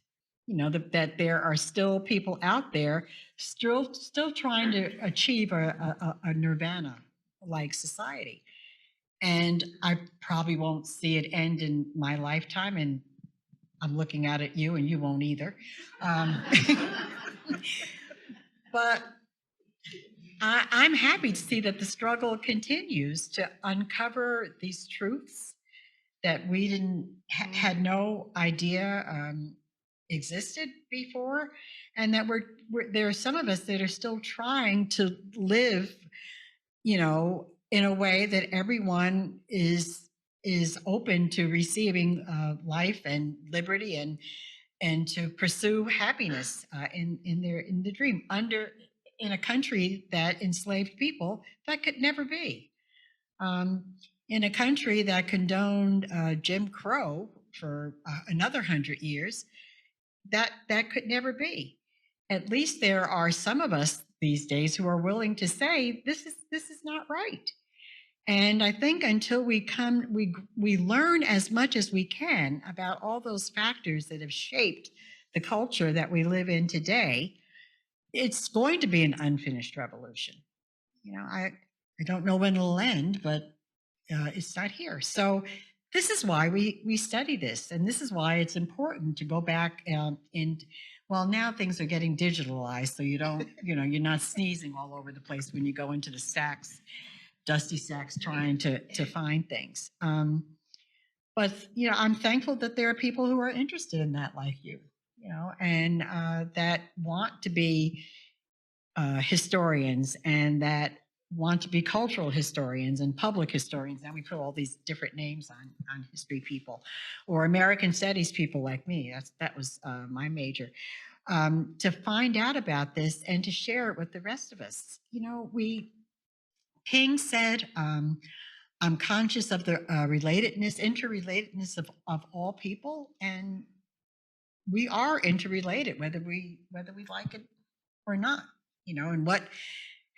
You know, that there are still people out there still trying to achieve a nirvana-like society. And I probably won't see it end in my lifetime, and I'm looking out at you, and you won't either. But I'm happy to see that the struggle continues to uncover these truths that we had no idea existed before, and that there are some of us that are still trying to live, you know, in a way that everyone is open to receiving life and liberty and to pursue happiness in the dream in a country that enslaved people. That could never be. In a country that condoned Jim Crow for another 100 years, that could never be. At least there are some of us these days who are willing to say this is not right. And I think until we learn as much as we can about all those factors that have shaped the culture that we live in today, it's going to be an unfinished revolution. You know, I don't know when it'll end, but it's not here. So this is why we study this, and this is why it's important to go back well, now things are getting digitalized, so you don't, you know, you're not sneezing all over the place when you go into the stacks, dusty stacks, trying to find things. But you know, I'm thankful that there are people who are interested in that, like you know, and that want to be historians, and that want to be cultural historians and public historians. Now we put all these different names on history people, or American studies people like me. That was my major. To find out about this and to share it with the rest of us. You know, King said, I'm conscious of the interrelatedness of all people, and we are interrelated, whether we like it or not. You know, and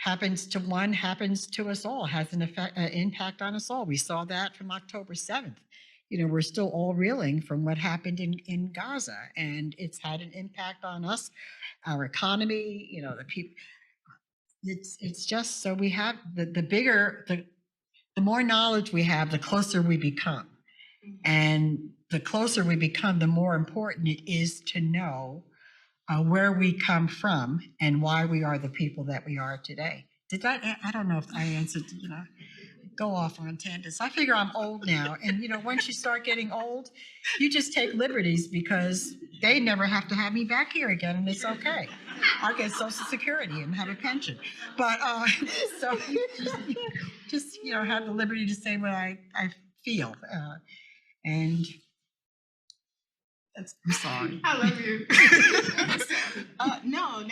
happens to one, happens to us all, has an impact on us all. We saw that from October 7th. We're still all reeling from what happened in Gaza, and it's had an impact on us, our economy, the people. It's just so we have the more knowledge we have, the closer we become. And the closer we become, the more important it is to know where we come from and why we are the people that we are today. I don't know if I answered, go off on tangents. I figure I'm old now. And, once you start getting old, you just take liberties because they never have to have me back here again. And it's okay. I'll get Social Security and have a pension. But so just, have the liberty to say what I feel. And I'm sorry. I love you. No,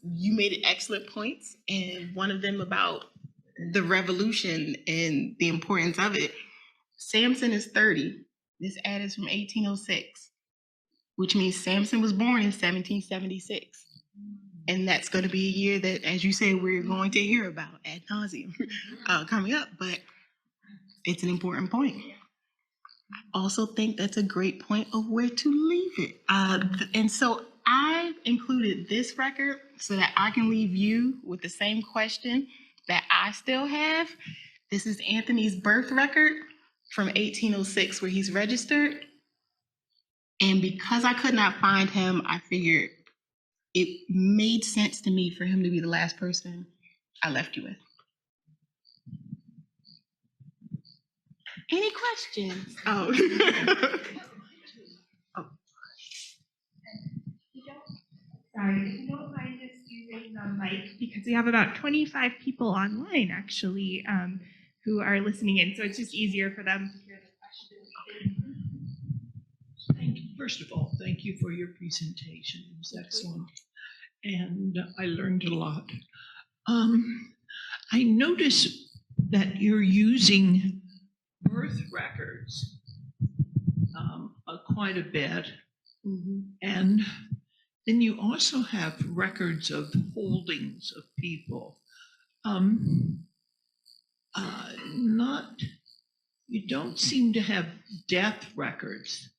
you made excellent points, and one of them about the revolution and the importance of it. Samson is 30. This ad is from 1806, which means Samson was born in 1776. And that's going to be a year that, as you say, we're going to hear about ad nauseum coming up, but it's an important point. I also think that's a great point of where to leave it. And so I've included this record so that I can leave you with the same question that I still have. This is Anthony's birth record from 1806 where he's registered. And because I could not find him, I figured it made sense to me for him to be the last person I left you with. Any questions? Oh. Sorry, if you don't mind just using the mic, because we have about 25 people online actually who are listening in, so it's just easier for them to hear the question. Thank you. First of all, thank you for your presentation. It was excellent, and I learned a lot. I notice that you're using birth records quite a bit, and then you also have records of holdings of people. You don't seem to have death records.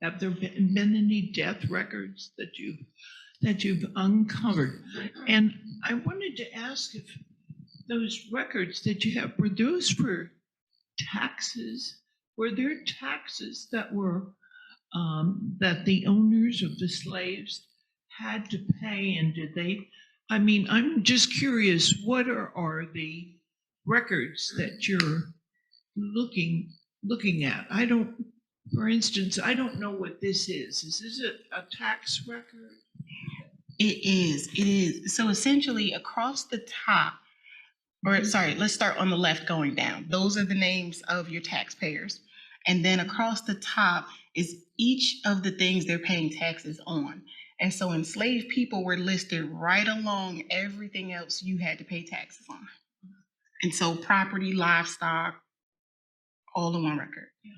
Have there been any death records that you've uncovered? And I wanted to ask if those records that you have, were those for taxes? Were there taxes that were that the owners of the slaves had to pay, and did they? I mean, I'm just curious, what are the records that you're looking at? For instance, I don't know what this is. Is this a tax record? It is. So essentially across the top, let's start on the left going down. Those are the names of your taxpayers. And then across the top is each of the things they're paying taxes on. And so enslaved people were listed right along everything else you had to pay taxes on. And so property, livestock, all in one record. Yeah.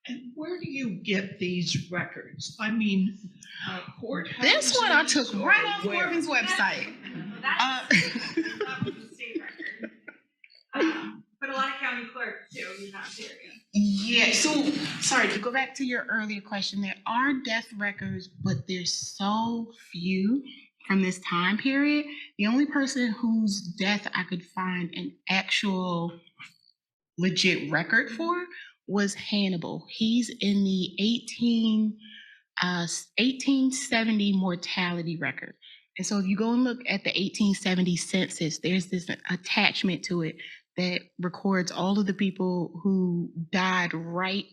And where do you get these records? I mean, courthouses? This one I took right off Morven's website. That was a state record. But a lot of county clerks too, you have here. Yeah, so sorry, to go back to your earlier question, there are death records, but there's so few from this time period. The only person whose death I could find an actual legit record for was Hannibal. He's in the 1870 mortality record. And so if you go and look at the 1870 census, there's this attachment to it that records all of the people who died right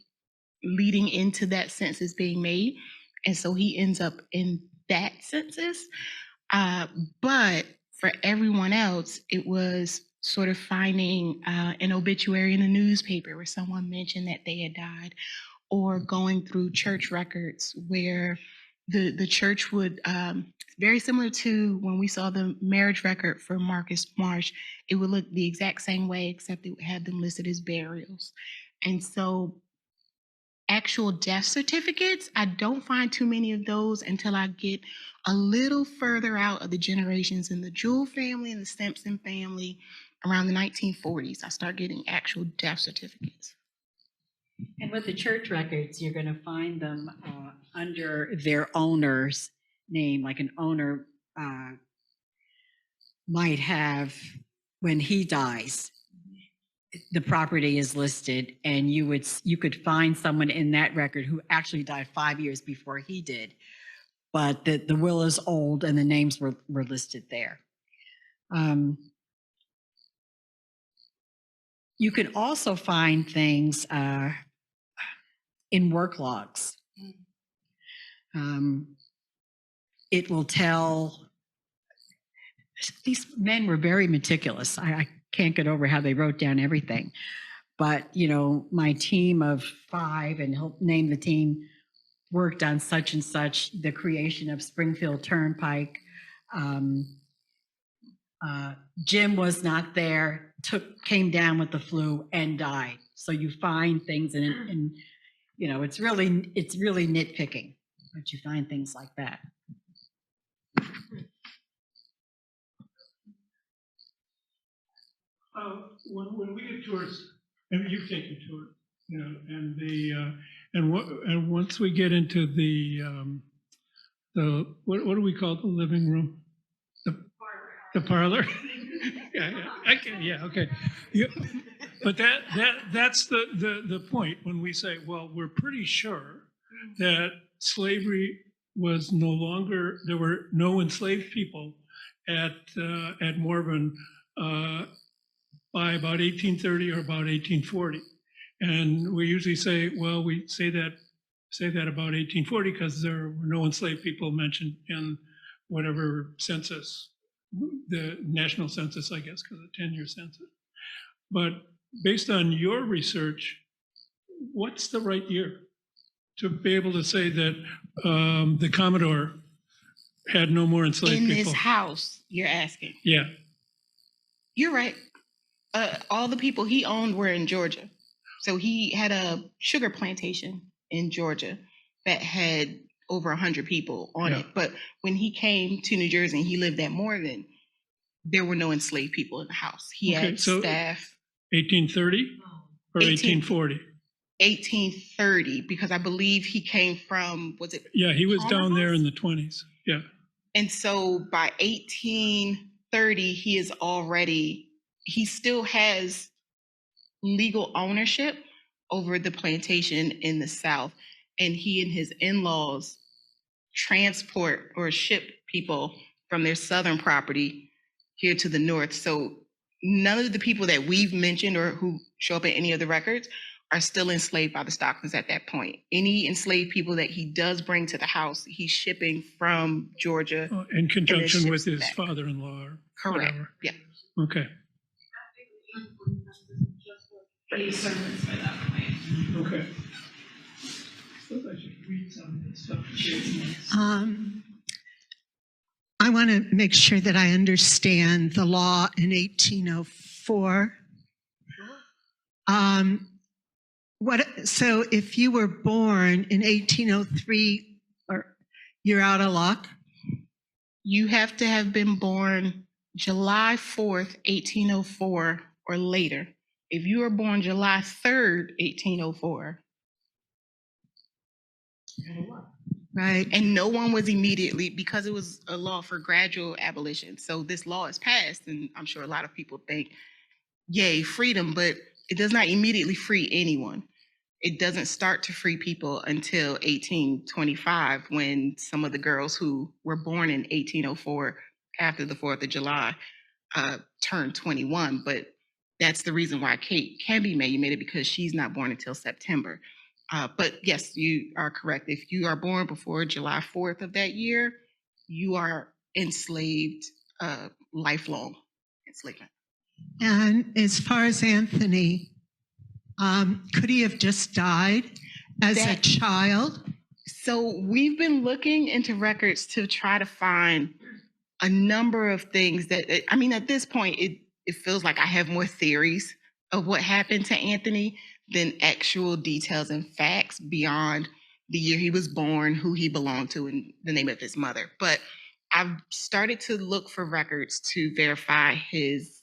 leading into that census being made. And so he ends up in that census. But for everyone else, it was sort of finding an obituary in the newspaper where someone mentioned that they had died, or going through church records where the church would, very similar to when we saw the marriage record for Marcus Marsh, it would look the exact same way, except it would have them listed as burials. And so actual death certificates, I don't find too many of those until I get a little further out of the generations in the Jewell family and the Simpson family around the 1940s. I start getting actual death certificates. And with the church records, you're going to find them under their owner's name, like an owner might have, when he dies, the property is listed, and you could find someone in that record who actually died 5 years before he did, but the will is old and the names were listed there. You can also find things in work logs. It will tell, these men were very meticulous. I can't get over how they wrote down everything. But, you know, my team of 5, and he'll name the team, worked on such and such, the creation of Springfield Turnpike. Jim was not there, came down with the flu and died. So you find things and you know, it's really nitpicking, but you find things like that. When we get tours, and you've taken tours, you know, and once we get into the what do we call the living room? The parlor. Okay. Yeah. But that's the point when we say, well, we're pretty sure that slavery was no longer, there were no enslaved people at Morven by about 1830 or about 1840. And we usually say, well, we say that about 1840 because there were no enslaved people mentioned in whatever census, the national census, I guess, because of the 10-year census. But based on your research, what's the right year to be able to say that the Commodore had no more enslaved people? In this house, you're asking? Yeah. You're right. All the people he owned were in Georgia. So he had a sugar plantation in Georgia that had over 100 people on it. But when he came to New Jersey and he lived at Morven, there were no enslaved people in the house. He had staff. 1830 or 1840? 1830, because I believe he came from, was it? Yeah, he was down there in the 20s. Yeah. And so by 1830, he still has legal ownership over the plantation in the South. And he and his in-laws transport or ship people from their southern property here to the north. So none of the people that we've mentioned or who show up in any of the records are still enslaved by the Stocktons at that point. Any enslaved people that he does bring to the house, he's shipping from Georgia. In conjunction with his father-in-law or correct. Whatever. Yeah. Okay. Servants by that point. Okay. I should read some of this stuff. I want to make sure that I understand the law in 1804. So if you were born in 1803, you're out of luck? You have to have been born July 4th, 1804 or later. If you were born July 3rd, 1804. Right. And no one was immediately, because it was a law for gradual abolition. So this law is passed, and I'm sure a lot of people think, yay, freedom, but it does not immediately free anyone. It doesn't start to free people until 1825, when some of the girls who were born in 1804 after the 4th of July turned 21. But that's the reason why Kate can be made. You made it because she's not born until September. But yes, you are correct. If you are born before July 4th of that year, you are enslaved, lifelong enslavement. And as far as Anthony, could he have just died as a child? So we've been looking into records to try to find a number of things that, I mean, at this point, it feels like I have more theories of what happened to Anthony than actual details and facts beyond the year he was born, who he belonged to, and the name of his mother. But I've started to look for records to verify his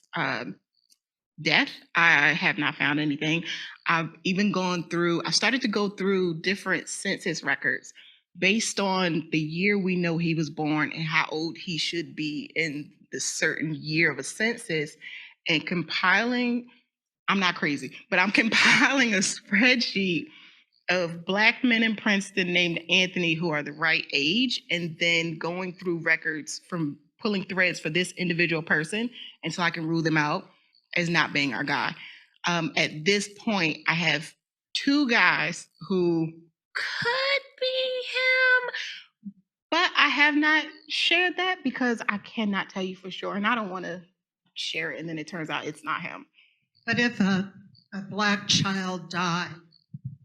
death. I have not found anything. I've even I started to go through different census records based on the year we know he was born and how old he should be in the certain year of a census, and compiling. I'm not crazy, but I'm compiling a spreadsheet of Black men in Princeton named Anthony who are the right age, and then going through records from pulling threads for this individual person, and so I can rule them out as not being our guy. At this point, I have 2 guys who could be him, but I have not shared that because I cannot tell you for sure, and I don't want to share it, and then it turns out it's not him. But if a Black child died,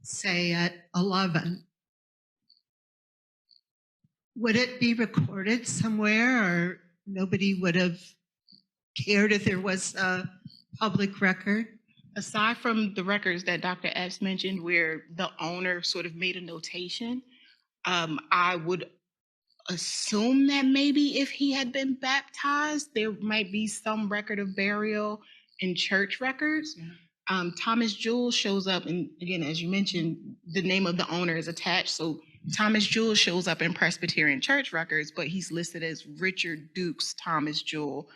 say at 11, would it be recorded somewhere, or nobody would have cared if there was a public record? Aside from the records that Dr. Epps mentioned, where the owner sort of made a notation, I would assume that maybe if he had been baptized, there might be some record of burial in church records. Thomas Jewell shows up, and again, as you mentioned, the name of the owner is attached. So Thomas Jewell shows up in Presbyterian church records, but he's listed as Richard Dukes Thomas Jewell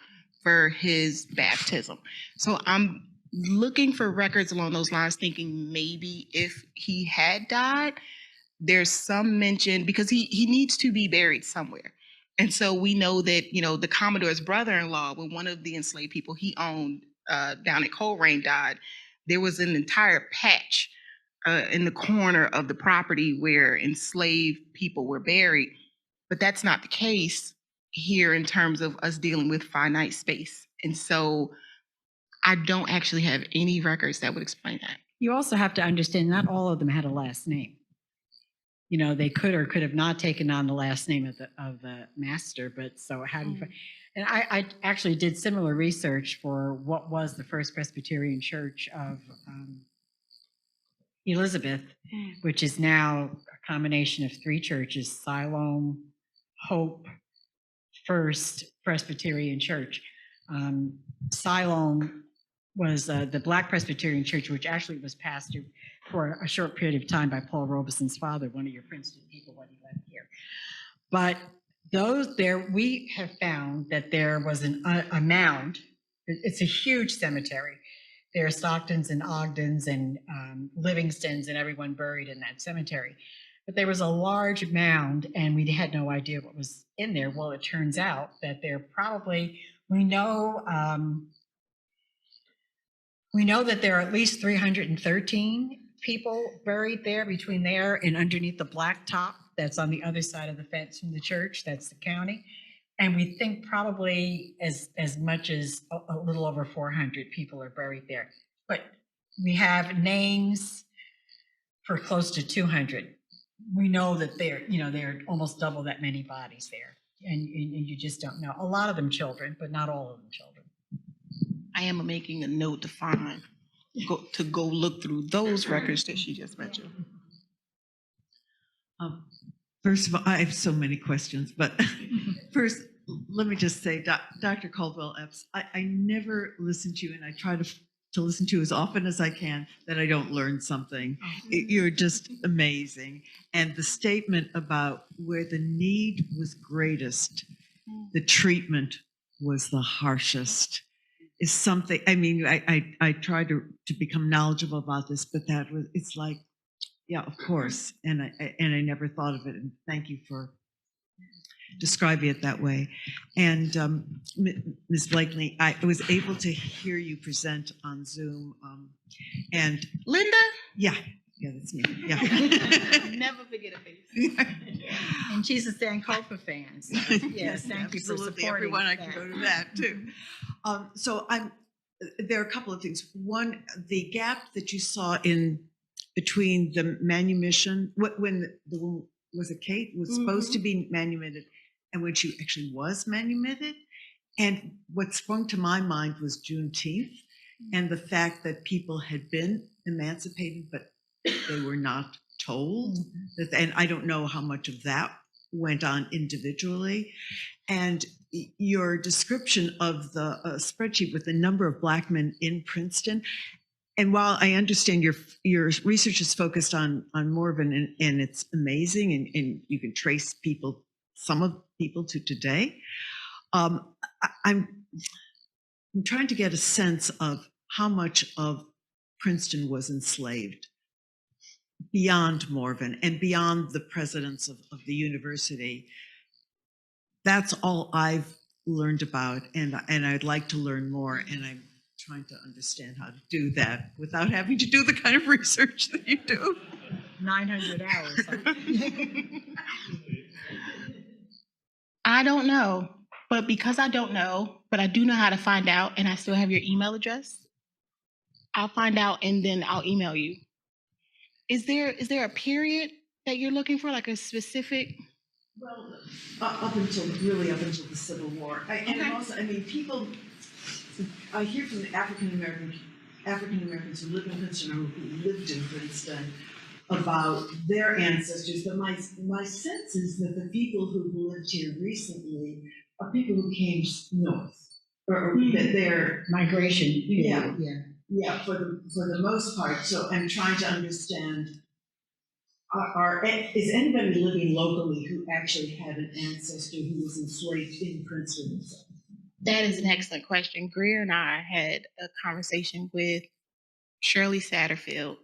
for his baptism. So I'm looking for records along those lines, thinking maybe if he had died, there's some mention, because he needs to be buried somewhere. And so we know that, the Commodore's brother-in-law, when one of the enslaved people he owned down at Coleraine died, there was an entire patch in the corner of the property where enslaved people were buried. But that's not the case here in terms of us dealing with finite space. And so I don't actually have any records that would explain that. You also have to understand not all of them had a last name. They could or could have not taken on the last name of the master, but so how do you and I actually did similar research for what was the First Presbyterian Church of Elizabeth, which is now a combination of 3 churches: Siloam, Hope, First Presbyterian Church. Siloam was the Black Presbyterian Church, which actually was pastored for a short period of time by Paul Robeson's father, one of your Princeton people when he left here. But we have found that there was a mound. It's a huge cemetery. There are Stocktons and Ogdens and Livingstons and everyone buried in that cemetery. But there was a large mound, and we had no idea what was in there. Well, it turns out that we know that there are at least 313 people buried there, between there and underneath the blacktop that's on the other side of the fence from the church. That's the county. And we think probably as much as a little over 400 people are buried there. But we have names for close to 200. We know that there are almost double that many bodies there. And you just don't know. A lot of them children, but not all of them children. I am making a note to go look through those records that she just mentioned. First of all, I have so many questions, but first, let me just say, Dr. Caldwell Epps, I never listen to you, and I try to listen to you as often as I can, that I don't learn something. You're just amazing. And the statement about where the need was greatest, the treatment was the harshest, is something. I mean, I try to become knowledgeable about this, but it's like, yeah, of course. And I never thought of it. And thank you for describing it that way. And Ms. Blakney, I was able to hear you present on Zoom. And Linda? Yeah, that's me. Yeah. Never forget a face. And she's a Sankofa fan. So yes, thank you for supporting everyone. I can go to that too. So there are a couple of things. One, the gap that you saw between the manumission, when was it Kate was supposed to be manumitted, and when she actually was manumitted. And what sprung to my mind was Juneteenth, and the fact that people had been emancipated, but they were not told. And I don't know how much of that went on individually. And your description of the spreadsheet with the number of Black men in Princeton, and while I understand your research is focused on Morven, and it's amazing, and you can trace some of people to today, I'm trying to get a sense of how much of Princeton was enslaved beyond Morven and beyond the presidents of the university. That's all I've learned about, and I'd like to learn more, and I'm trying to understand how to do that without having to do the kind of research that you do. 900 hours. Huh? I don't know, but because I don't know, but I do know how to find out, and I still have your email address, I'll find out and then I'll email you. Is there a period that you're looking for, like a specific? Well, up until the Civil War, and also, I mean, people. I hear from the African Americans who live in Princeton or who lived in Princeton about their ancestors, but my sense is that the people who lived here recently are people who came north, or that they're Migration. Yeah. For the most part. So I'm trying to understand. Is anybody living locally who actually had an ancestor who was enslaved in Princeton himself? That is an excellent question. Greer and I had a conversation with Shirley Satterfield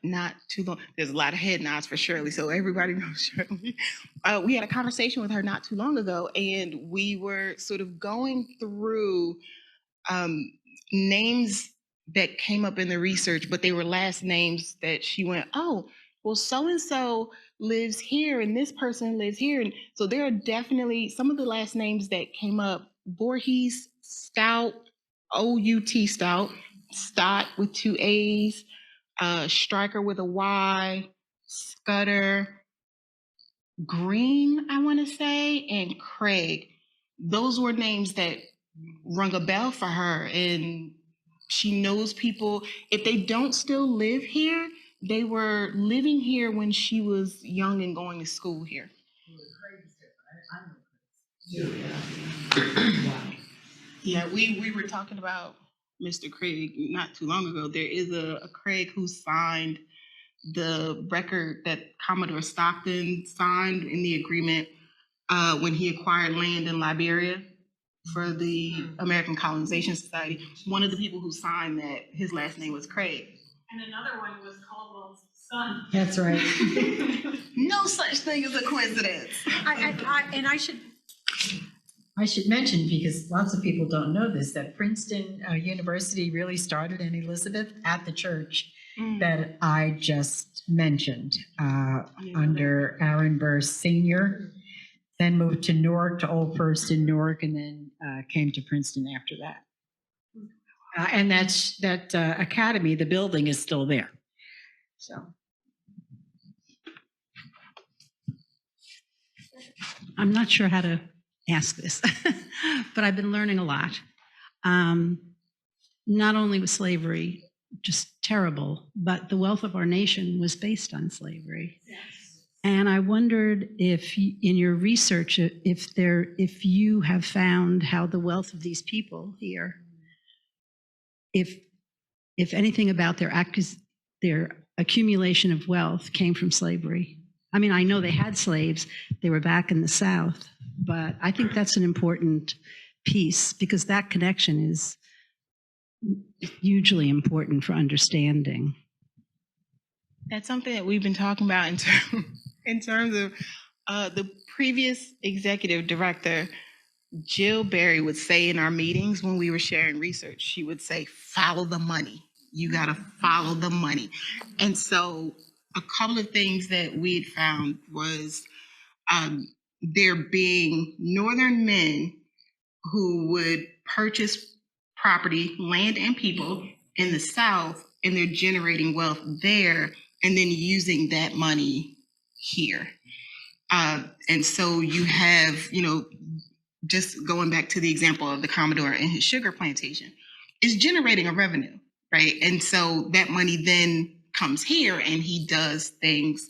not too long. There's a lot of head nods for Shirley, so everybody knows Shirley. We had a conversation with her not too long ago, and we were sort of going through names that came up in the research, but they were last names that she went, oh, well, so-and-so lives here, and this person lives here. And so there are definitely some of the last names that came up: Voorhees, Stout, O-U-T, Stott with 2 A's, Stryker with a Y, Scudder, Green, I want to say, and Craig. Those were names that rung a bell for her, and she knows people. If they don't still live here, they were living here when she was young and going to school here. Yeah, we were talking about Mr. Craig not too long ago. There is a Craig who signed the record that Commodore Stockton signed in the agreement when he acquired land in Liberia for the American Colonization Society. One of the people who signed that, his last name was Craig. And another one was Caldwell's son. That's right. No such thing as a coincidence. I should mention, because lots of people don't know this, that Princeton University really started in Elizabeth at the church that I just mentioned under Aaron Burr Sr., then moved to Newark, to Old First in Newark, and then came to Princeton after that. And that academy, the building is still there. So. I'm not sure how to ask this, but I've been learning a lot. Not only was slavery just terrible, but the wealth of our nation was based on slavery. Yes. And I wondered if in your research, if you have found how the wealth of these people here, if anything about their accumulation of wealth came from slavery. I mean, I know they had slaves, they were back in the South, but I think that's an important piece because that connection is hugely important for understanding. That's something that we've been talking about in terms of the previous executive director, Jill Berry, would say in our meetings when we were sharing research, she would say, follow the money. You got to follow the money. And so a couple of things that we had found was there being Northern men who would purchase property, land, and people in the South, and they're generating wealth there and then using that money here. And so you have, just going back to the example of the Commodore and his sugar plantation, is generating a revenue. right? And so that money then comes here, and he does things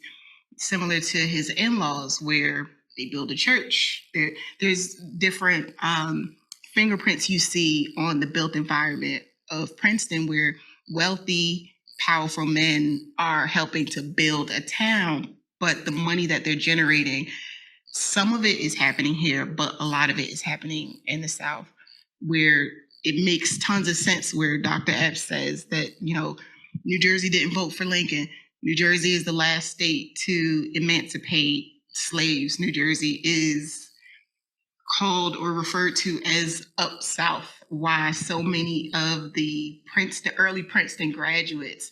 similar to his in-laws where they build a church. There's different fingerprints you see on the built environment of Princeton where wealthy, powerful men are helping to build a town, but the money that they're generating, some of it is happening here, but a lot of it is happening in the South, where it makes tons of sense where Dr. Epps says that, New Jersey didn't vote for Lincoln. New Jersey is the last state to emancipate slaves. New Jersey is called or referred to as up South. Why so many of the early Princeton graduates,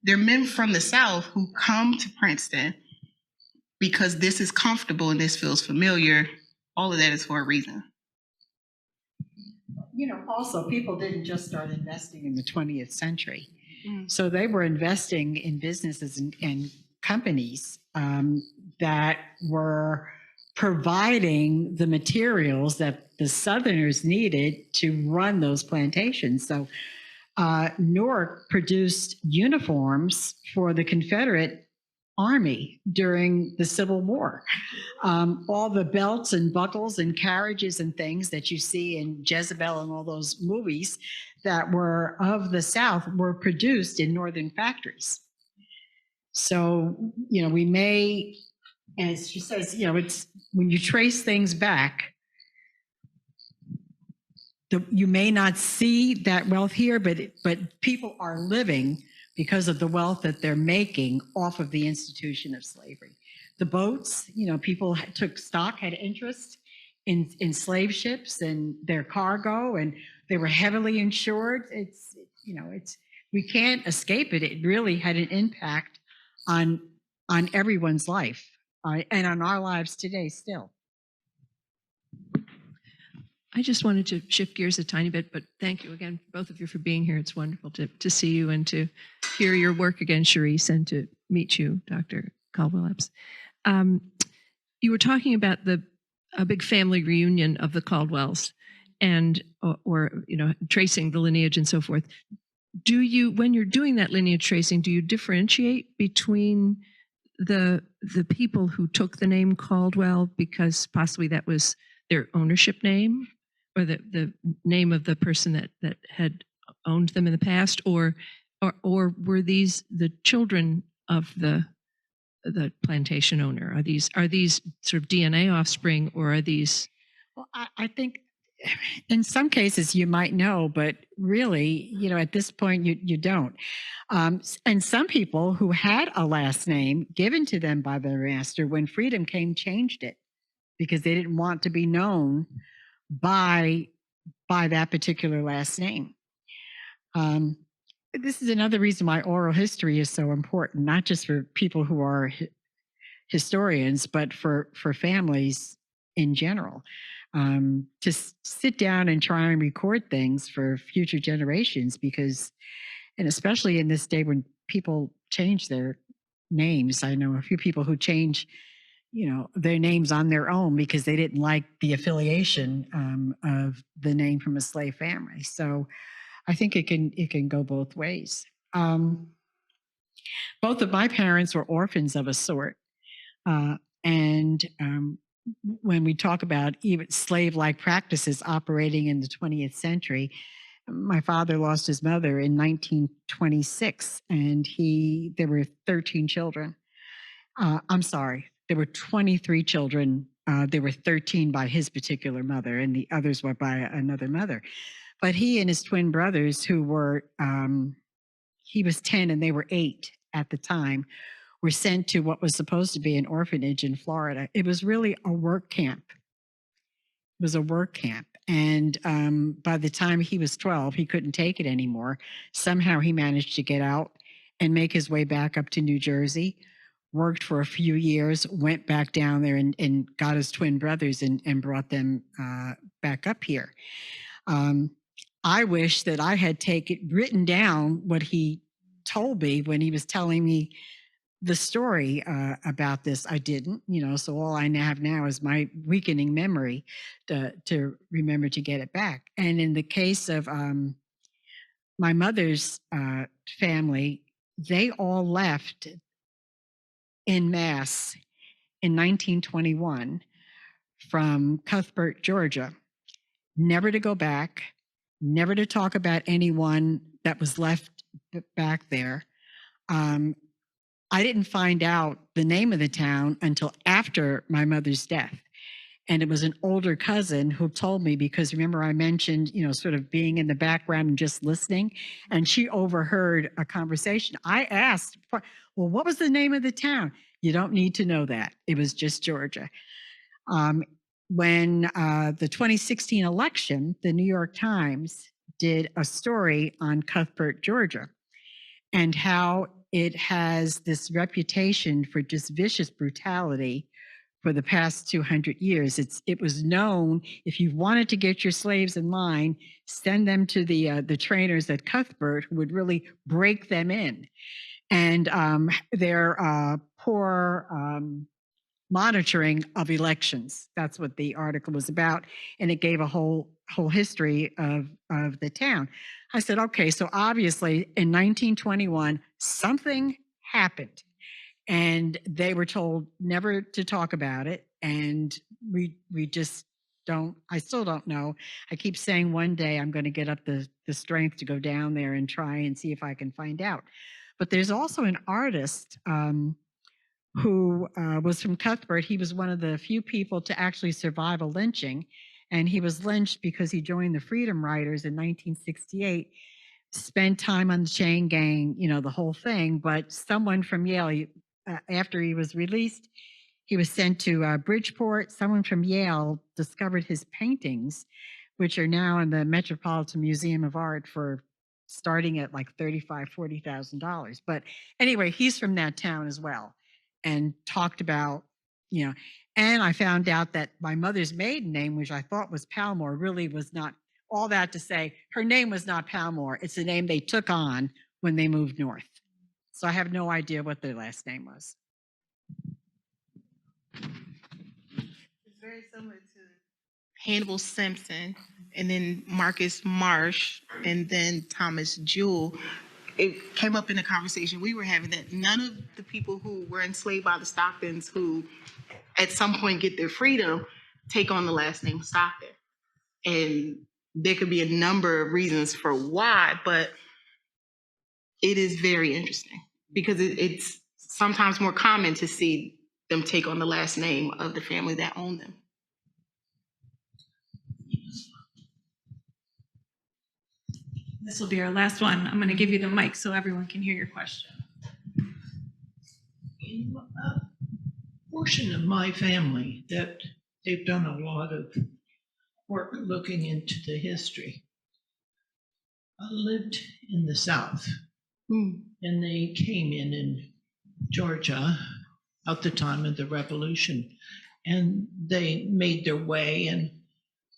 they're men from the South who come to Princeton because this is comfortable and this feels familiar. All of that is for a reason. Also, people didn't just start investing in the 20th century. So they were investing in businesses and companies that were providing the materials that the Southerners needed to run those plantations. So Newark produced uniforms for the Confederate Army during the Civil War. All the belts and buckles and carriages and things that you see in Jezebel and all those movies that were of the South were produced in northern factories. So, we may, as she says, it's when you trace things back, you may not see that wealth here, but people are living because of the wealth that they're making off of the institution of slavery. The boats, people took stock, had interest in slave ships and their cargo, and they were heavily insured. We can't escape it. It really had an impact on everyone's life and on our lives today still. I just wanted to shift gears a tiny bit, but thank you again, both of you, for being here. It's wonderful to see you and to hear your work again, Sharece, and to meet you, Dr. Caldwell Epps. You were talking about a big family reunion of the Caldwells and, or tracing the lineage and so forth. When you're doing that lineage tracing, do you differentiate between the people who took the name Caldwell because possibly that was their ownership name, or the name of the person that had owned them in the past, or were these the children of the plantation owner? Are these sort of DNA offspring, or are these? Well, I think in some cases you might know, but really, at this point you don't. And some people who had a last name given to them by their master when freedom came changed it because they didn't want to be known by that particular last name. This is another reason why oral history is so important, not just for people who are historians, but for families in general. To sit down and try and record things for future generations, and especially in this day when people change their names. I know a few people who change their names on their own because they didn't like the affiliation of the name from a slave family. So I think it can go both ways. Both of my parents were orphans of a sort. And when we talk about even slave-like practices operating in the 20th century, my father lost his mother in 1926, and there were 13 children. I'm sorry, there were 23 children. There were 13 by his particular mother, and the others were by another mother. But he and his twin brothers, who were, he was 10 and they were 8 at the time, were sent to what was supposed to be an orphanage in Florida. It was really a work camp. It was a work camp. And by the time he was 12, he couldn't take it anymore. Somehow he managed to get out and make his way back up to New Jersey, worked for a few years, went back down there and got his twin brothers and brought them back up here. I wish that I had written down what he told me when he was telling me the story about this. I didn't, so all I have now is my weakening memory to remember to get it back. And in the case of my mother's family, they all left en masse in 1921 from Cuthbert, Georgia, never to go back, never to talk about anyone that was left back there. I didn't find out the name of the town until after my mother's death. And it was an older cousin who told me, because remember I mentioned, sort of being in the background and just listening, and she overheard a conversation. I asked, well, what was the name of the town? You don't need to know that. It was just Georgia. When the 2016 election, the New York Times did a story on Cuthbert, Georgia, and how it has this reputation for just vicious brutality for the past 200 years. It was known, if you wanted to get your slaves in line, send them to the trainers at Cuthbert, who would really break them in. And their poor monitoring of elections. That's what the article was about. And it gave a whole history of the town. I said, okay, so obviously in 1921, something happened. And they were told never to talk about it. And we just don't, I still don't know. I keep saying one day I'm going to get up the strength to go down there and try and see if I can find out. But there's also an artist who was from Cuthbert. He was one of the few people to actually survive a lynching. And he was lynched because he joined the Freedom Riders in 1968, spent time on the chain gang, the whole thing. But someone from Yale, after he was released, he was sent to Bridgeport. Someone from Yale discovered his paintings, which are now in the Metropolitan Museum of Art for starting at like $35,000, $40,000. But anyway, he's from that town as well, and talked about, and I found out that my mother's maiden name, which I thought was Palmore, really was not. All that to say, her name was not Palmore. It's the name they took on when they moved north. So I have no idea what their last name was. It's very similar to Hannibal Simpson, and then Marcus Marsh, and then Thomas Jewell. It came up in the conversation we were having that none of the people who were enslaved by the Stocktons, who at some point get their freedom, take on the last name Stockton. And there could be a number of reasons for why, but it is very interesting because it's sometimes more common to see them take on the last name of the family that owned them. This will be our last one. I'm going to give you the mic so everyone can hear your question. In a portion of my family that they've done a lot of work looking into the history. I lived in the South, and they came in Georgia at the time of the Revolution, and they made their way and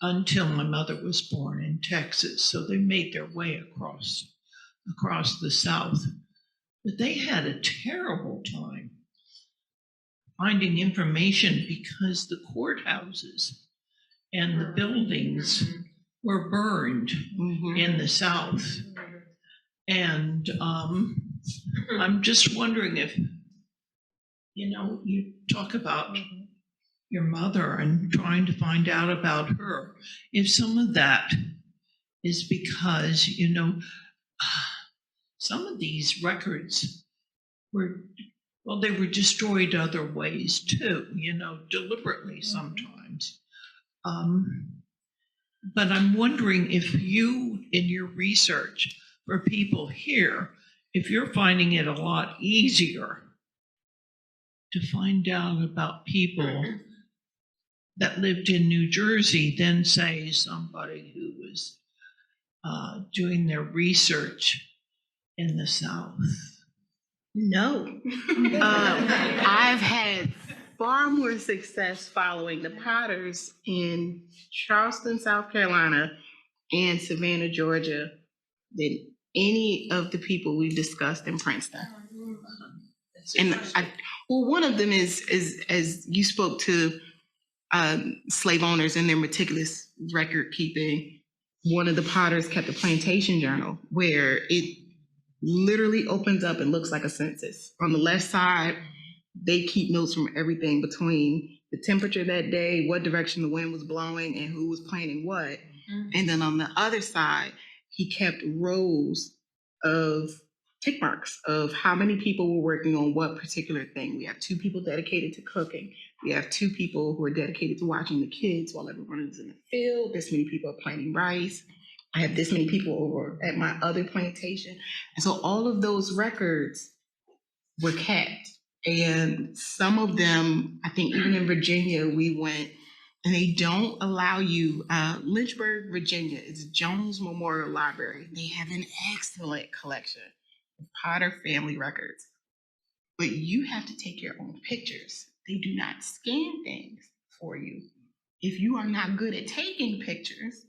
until my mother was born in Texas. So they made their way across the South. But they had a terrible time finding information because the courthouses and the buildings were burned in the South. And I'm just wondering if, you talk about your mother and trying to find out about her, if some of that is because, some of these records they were destroyed other ways too, deliberately sometimes. But I'm wondering if you, in your research for people here, if you're finding it a lot easier to find out about people that lived in New Jersey than, say, somebody who was doing their research in the South. No. I've had far more success following the Potters in Charleston, South Carolina, and Savannah, Georgia, than any of the people we've discussed in Princeton. And one of them is as you spoke to slave owners and their meticulous record keeping. one of the Potters kept a plantation journal where it literally opens up and looks like a census. On the left side, they keep notes from everything between the temperature that day, what direction the wind was blowing, and who was planting what. And then on the other side, he kept rows of tick marks of how many people were working on what particular thing. We have 2 people dedicated to cooking. We have 2 people who are dedicated to watching the kids while everyone is in the field. This many people are planting rice. I have this many people over at my other plantation. And so all of those records were kept. And some of them, I think even in Virginia, we went, and they don't allow you, Lynchburg, Virginia, it's Jones Memorial Library. They have an excellent collection of Potter family records, but you have to take your own pictures. They do not scan things for you. If you are not good at taking pictures,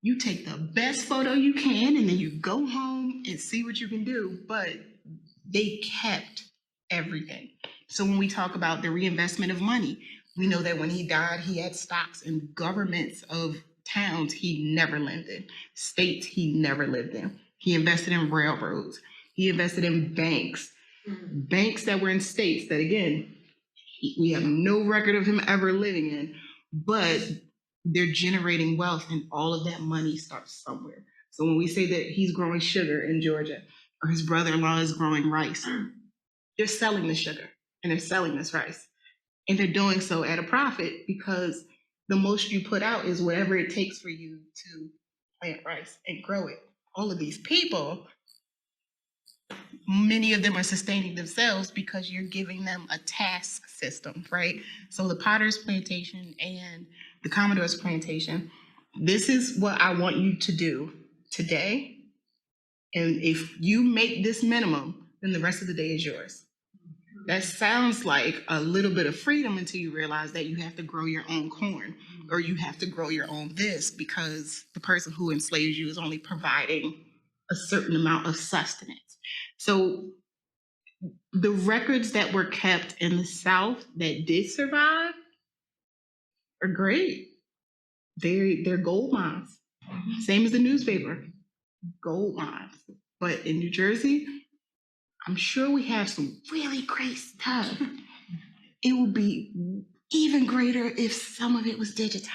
you take the best photo you can and then you go home and see what you can do, but they kept everything. So when we talk about the reinvestment of money, we know that when he died, he had stocks in governments of towns he never lived in, states he never lived in. He invested in railroads. He invested in banks, banks that were in states that, again, we have no record of him ever living in, but they're generating wealth, and all of that money starts somewhere. So when we say that he's growing sugar in Georgia, or his brother-in-law is growing rice, they're selling the sugar and they're selling this rice. And they're doing so at a profit because the most you put out is whatever it takes for you to plant rice and grow it. All of these people, many of them are sustaining themselves because you're giving them a task system, right? So the Potter's plantation and the Commodore's plantation, this is what I want you to do today. And if you make this minimum, then the rest of the day is yours. That sounds like a little bit of freedom until you realize that you have to grow your own corn or you have to grow your own this because the person who enslaves you is only providing a certain amount of sustenance. So the records that were kept in the South that did survive are great. They're gold mines. Same as the newspaper, gold mines. But in New Jersey, I'm sure we have some really great stuff. It would be even greater if some of it was digitized.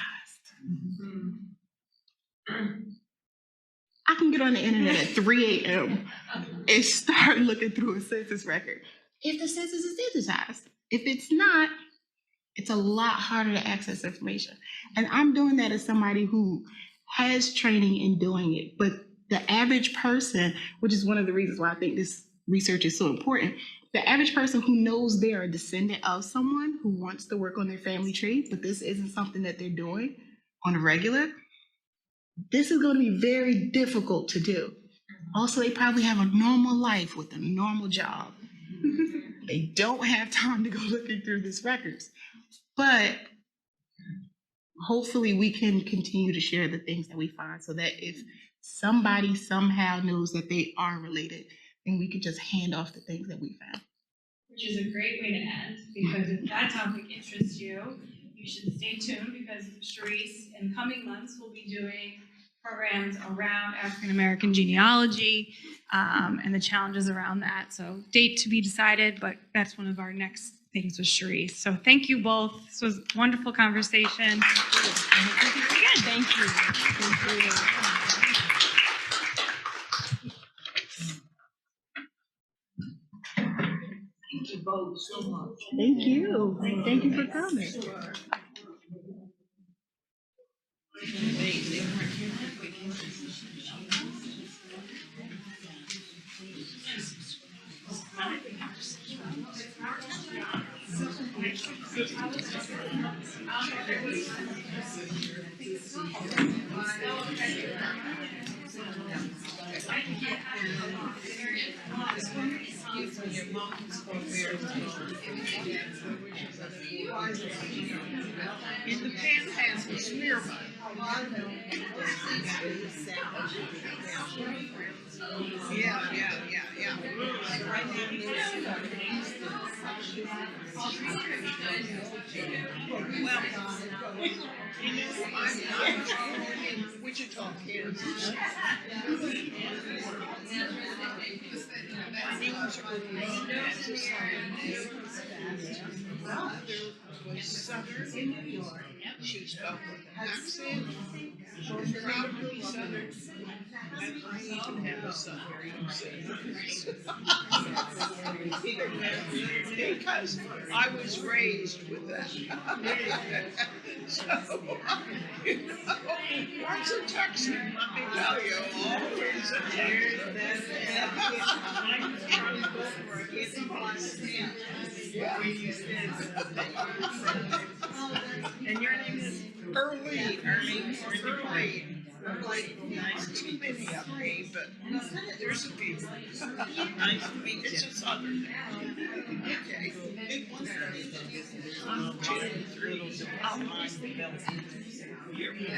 I can get on the internet at 3 a.m. and start looking through a census record. If the census is digitized, if it's not, it's a lot harder to access information. And I'm doing that as somebody who has training in doing it. But the average person, which is one of the reasons why I think this research is so important, the average person who knows they're a descendant of someone who wants to work on their family tree, but this isn't something that they're doing on a regular, this is going to be very difficult to do. Also, they probably have a normal life with a normal job. They don't have time to go looking through these records. But hopefully we can continue to share the things that we find so that if somebody somehow knows that they are related, then we can just hand off the things that we found. Which is a great way to end, because if that topic interests you, you should stay tuned because Sharece in coming months will be doing programs around African American genealogy and the challenges around that. So date to be decided, but that's one of our next things with Sharece. So thank you both. This was a wonderful conversation. Thank you. Thank you. Thank you both so much. Thank you. Thank you for coming. In the past, Spearmint. Yeah. Well, I'm in Wichita, Kansas. My name's Morven as a scientist. My mother was Southern. She spoke with an accent. She was proud to be Southern. And I even have a Southern accent. Because I was raised with that. So, you know, once a Texan, let me tell you, always a Texan. And your name is Earlene. Nice. Too many of me, but there's a few. Nice to meet you. It's a Southern name. Okay. One, two, three. I'll mind the bill. Here we go.